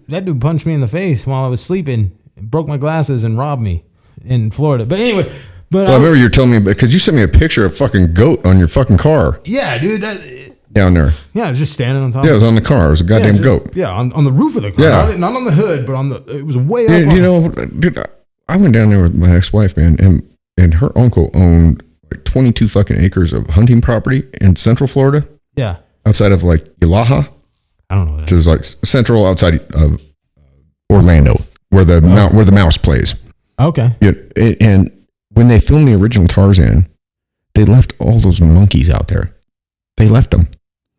that dude punched me in the face while I was sleeping, broke my glasses, and robbed me in Florida. But anyway, Well, I remember you were telling me because you sent me a picture of fucking goat on your fucking car yeah, dude, down there. I was just standing on top. Yeah, it was on the car. It was a goddamn goat. Yeah, on the roof of the car. Yeah. Not on the hood, but it was way up. Yeah, you know, dude, I went down there with my ex-wife, man, and her uncle owned like 22 fucking acres of hunting property in Central Florida, Yeah, outside of like Ilaha, I don't know what which is like central outside of Orlando, where the mouse plays. Okay. Yeah, and when they filmed the original Tarzan, they left all those monkeys out there. They left them.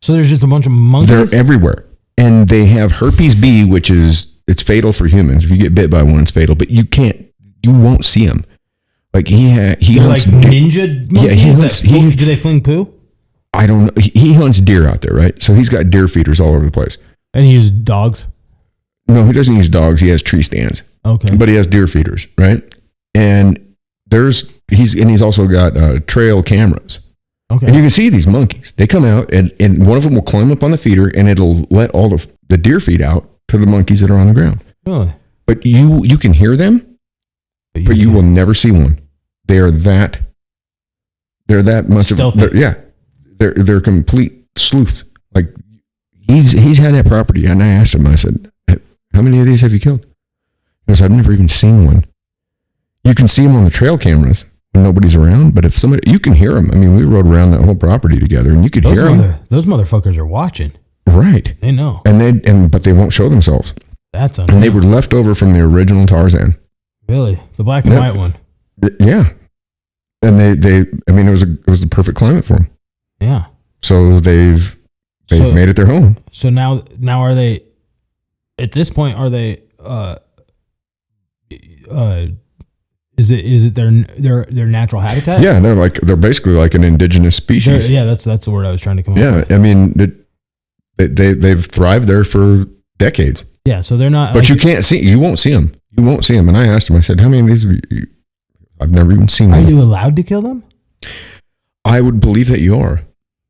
So there's just a bunch of monkeys. They're everywhere, and they have herpes B, which is it's fatal for humans. If you get bit by one, it's fatal. But you won't see them. Like he They're hunts like ninja monkeys. Yeah, he hunts. Do they fling poo? I don't know. He hunts deer out there, right? So he's got deer feeders all over the place. And he uses dogs. No, he doesn't use dogs. He has tree stands, Okay. but he has deer feeders, right? And he's also got trail cameras. Okay. And you can see these monkeys. They come out, and one of them will climb up on the feeder, and it'll let all the deer feed out to the monkeys that are on the ground. Really? But you can hear them, but you will never see one. They're that much Stealthy. They're complete sleuths. Like he's had that property, and I asked him. I said, "How many of these have you killed?" He goes, "I've never even seen one." You can see them on the trail cameras when nobody's around, but if somebody, you can hear them. I mean, we rode around that whole property together, and you could hear them. Those motherfuckers are watching. Right. They know. But they won't show themselves. That's And they were left over from the original Tarzan. really the black and Yeah. white one. Yeah. And it was the perfect climate for them. Yeah. So they've So- made it their home. So now are they? At this point, are they? Is it their natural habitat? Yeah, they're basically like an indigenous species. Yeah, that's the word I was trying to come up Yeah, with. I mean, they've thrived there for decades. Yeah, so they're not. But you won't see them. You won't see them. And I asked him, I said, "How many of these have you?" I've never even seen Are one. you allowed to kill them? I would believe that you are.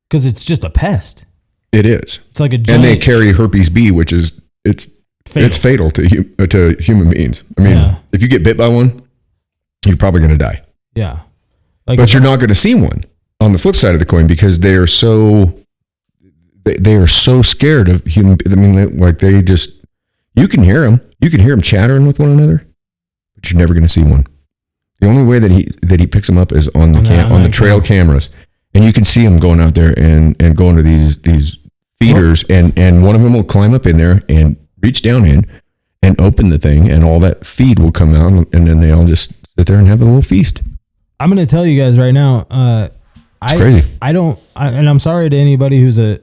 Because it's just a pest. It is. It's like a And giant. they carry herpes B, which is it's fatal to human beings. I mean, Yeah. if you get bit by one, you're probably going to die. Yeah. Like But you're not going to see one on the flip side of the coin because they are so scared of human. I mean, like they just, you can hear them chattering with one another, but you're never going to see one. The only way that he picks them up is on the trail cameras, and you can see them going out there and going to these feeders, and one of them will climb up in there and reach down in and open the thing, and all that feed will come out, and then they all just sit there and have a little feast. I'm going to tell you guys right now. It's crazy. And I'm sorry to anybody who's an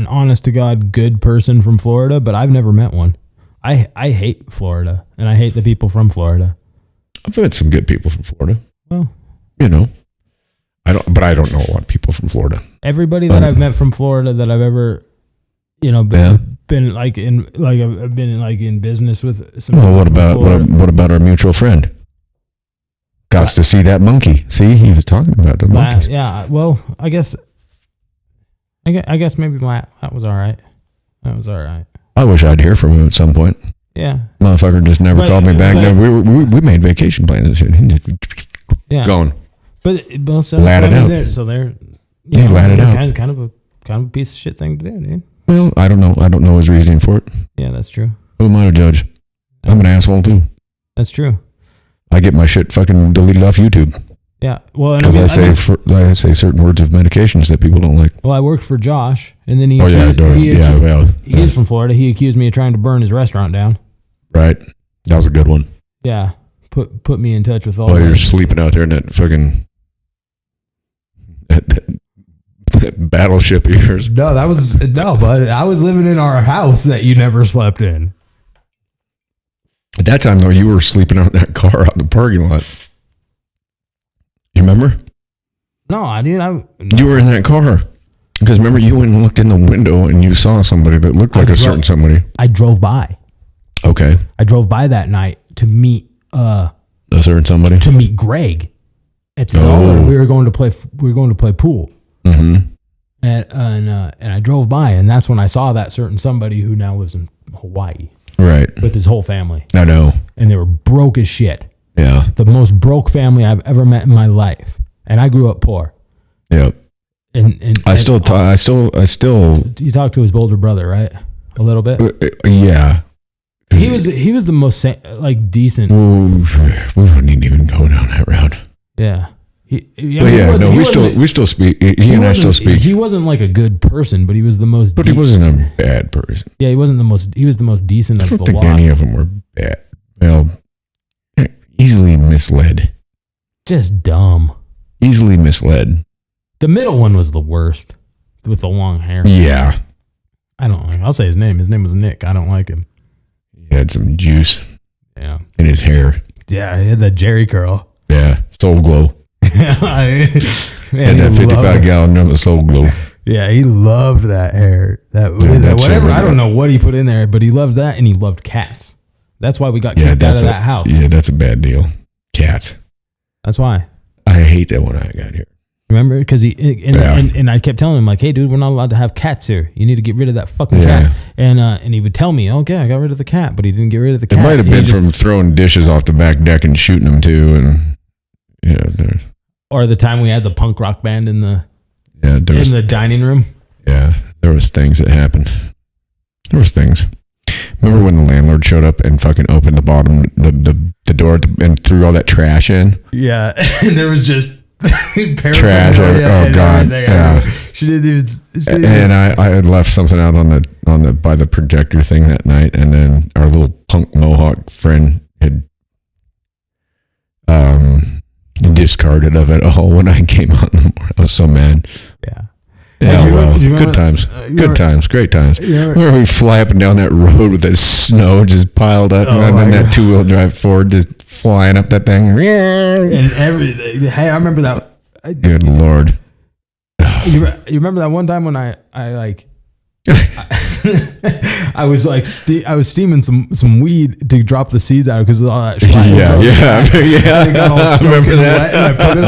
honest to God good person from Florida, but I've never met one. I hate Florida, and I hate the people from Florida. I've met some good people from Florida. Well, You know, I don't know a lot of people from Florida. everybody that I've met from Florida that I've ever, been like I've been like in business with. Some Well, people from Florida. what about our mutual friend, Got to see that monkey. See, he was talking about the monkeys. Yeah. Well, I guess maybe that was all right. That was all right. I wish I'd hear from him at some point. Yeah. Motherfucker just never called me back. but- No, we made vacation plans and shit. Yeah. Gone. But so, Lad it out. They're Yeah, lad it out. kind of a piece of shit thing to do, dude. Well, I don't know. I don't know his reasoning for it. Yeah, that's true. Who am I to judge? I'm an asshole too. That's true. I get my shit fucking deleted off YouTube Yeah. Well, and because I mean, I say certain words of medications that people don't like. I worked for Josh, and then he Oh yeah, he's from Florida. He accused me of trying to burn his restaurant down. right. That was a good one. Yeah. Put me in touch with all. While you're the- sleeping out there in that fucking that battleship of yours. No, but I was living in our house that you never slept in. At that time though, you were sleeping out in that car out in the parking lot. You remember? No, I did. You were in that car. Because remember, you went and looked in the window and you saw somebody that looked like a certain somebody. I drove by. Okay. I drove by that night to meet A certain somebody. Greg at the Oh. we were going to play pool. Mm-hmm. And I drove by, and that's when I saw that certain somebody who now lives in Hawaii Right. with his whole family, I know. and they were broke as shit. Yeah. The most broke family I've ever met in my life, and I grew up poor. Yep. And I still. You talked to his older brother, right? A little bit. Yeah. He was the most decent. Ooh, we don't need to even go down that route. Yeah. But we still speak. He and I still speak. He wasn't like a good person, but he was the most. But he wasn't a bad person. Yeah, he wasn't the most. He was the most decent I of don't the think lot. any of them were bad. Well, easily misled. Just dumb. Easily misled. The middle one was the worst, with the long hair. Yeah. I don't like. I'll say his name. His name was Nick. I don't like him. He had some juice Yeah. in his hair. Yeah, he had that Jerry curl. Yeah. Soul Glow. Man, And that 55-gallon of Soul Glow. Yeah, he loved that hair. That whatever. I don't know what he put in there, but he loved that, and he loved cats. That's why we got kicked out of that house. Yeah, that's a bad deal. Cats. That's why. I hate that when I got here. Remember? Because and I kept telling him, like, hey, dude, we're not allowed to have cats here. You need to get rid of that fucking cat. And he would tell me, okay, I got rid of the cat, but he didn't get rid of the cat. It might have been from throwing dishes off the back deck and shooting them too. And yeah, or the time we had the punk rock band in the dining room. Yeah, there was things that happened. There was things. Remember when the landlord showed up and fucking opened the door and threw all that trash in? Yeah, and there was just trash. Oh god, yeah. She didn't even. And I had left something out on the by the projector thing that night, and then our little punk Mohawk friend had discarded of it all when I came out in the morning. I was so mad. Yeah. Yeah, well, remember, good times. Good times. Great times. remember- Where we fly up and down that road with that snow just piled up, and then that two-wheel drive Ford just flying up that thing. And everything. Hey, I remember that. Good Lord. You remember that one time when I like I was like I was steaming some weed to drop the seeds out because of all that shit. Yeah. It got all I soaking remember that. wet, and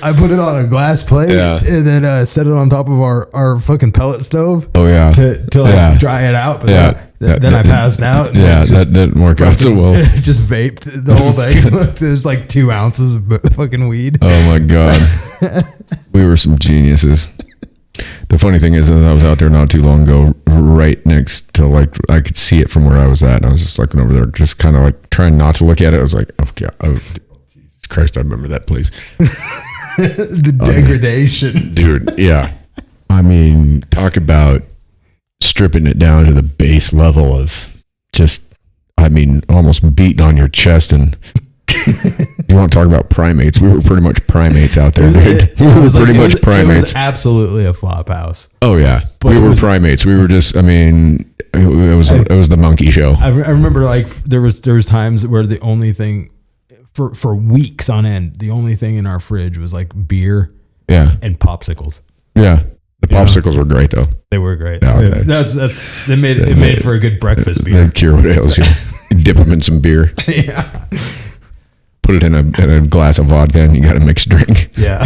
I put it on a glass plate, and then set it on top of our fucking pellet stove. Oh yeah. To like dry it out. But then I passed out. And that didn't work out so well. Just vaped the whole thing. There's like 2 ounces of fucking weed. Oh my god. We were some geniuses. The funny thing is that I was out there not too long ago, right next to like I could see it from where I was at. And I was just looking over there, just kind of like trying not to look at it. I was like, oh god, Jesus Christ, I remember that place. The degradation, dude. Yeah, I mean, talk about stripping it down to the base level of just, I mean, almost beating on your chest. And you want to talk about primates? We were pretty much primates out there, dude. We were pretty much primates. It was absolutely a flop house. Oh yeah, we were primates. We were just, I mean, it was the monkey show. I remember like there was times where the only thing for weeks on end, the only thing in our fridge was like beer, and popsicles. Yeah, the popsicles were great though. They were great. Yeah, they made for a good breakfast beer. They cure what ails you. Dip them in some beer. Yeah. put it in a glass of vodka, and you got a mixed drink. Yeah.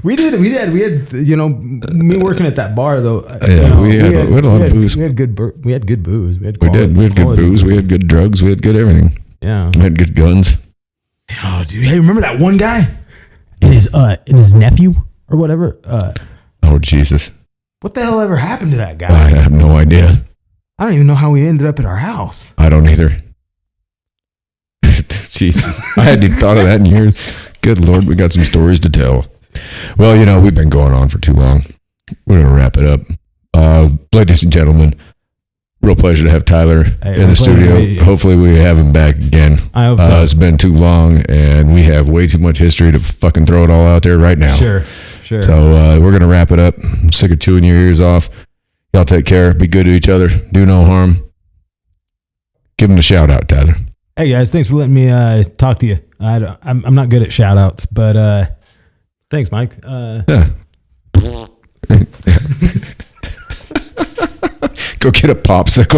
We had, you know, me working at that bar though. Yeah, we had a lot of booze. We had good booze. We had We good good booze. We had good drugs. We had good everything. Yeah. We had good guns. Oh, dude. Hey, remember that one guy and his nephew or whatever? Oh, Jesus. What the hell ever happened to that I guy? have no idea. I don't even know how he ended up at our house. I don't either. Jesus. I hadn't even thought of that in years. Good Lord, we got some stories to tell. Well, you know, we've been going on for too long. We're going to wrap it up. Ladies and gentlemen, real pleasure to have Tyler in the studio. Hopefully we have him back again. I hope so. It's been too long, and we have way too much history to fucking throw it all out there right now. Sure. So we're going to wrap it up. I'm sick of chewing your ears off. Y'all take care. Be good to each other. Do no harm. Give him a shout out, Tyler. Hey guys, thanks for letting me talk to you. I'm not good at shout outs, but thanks, Mike. Yeah. Go get a popsicle.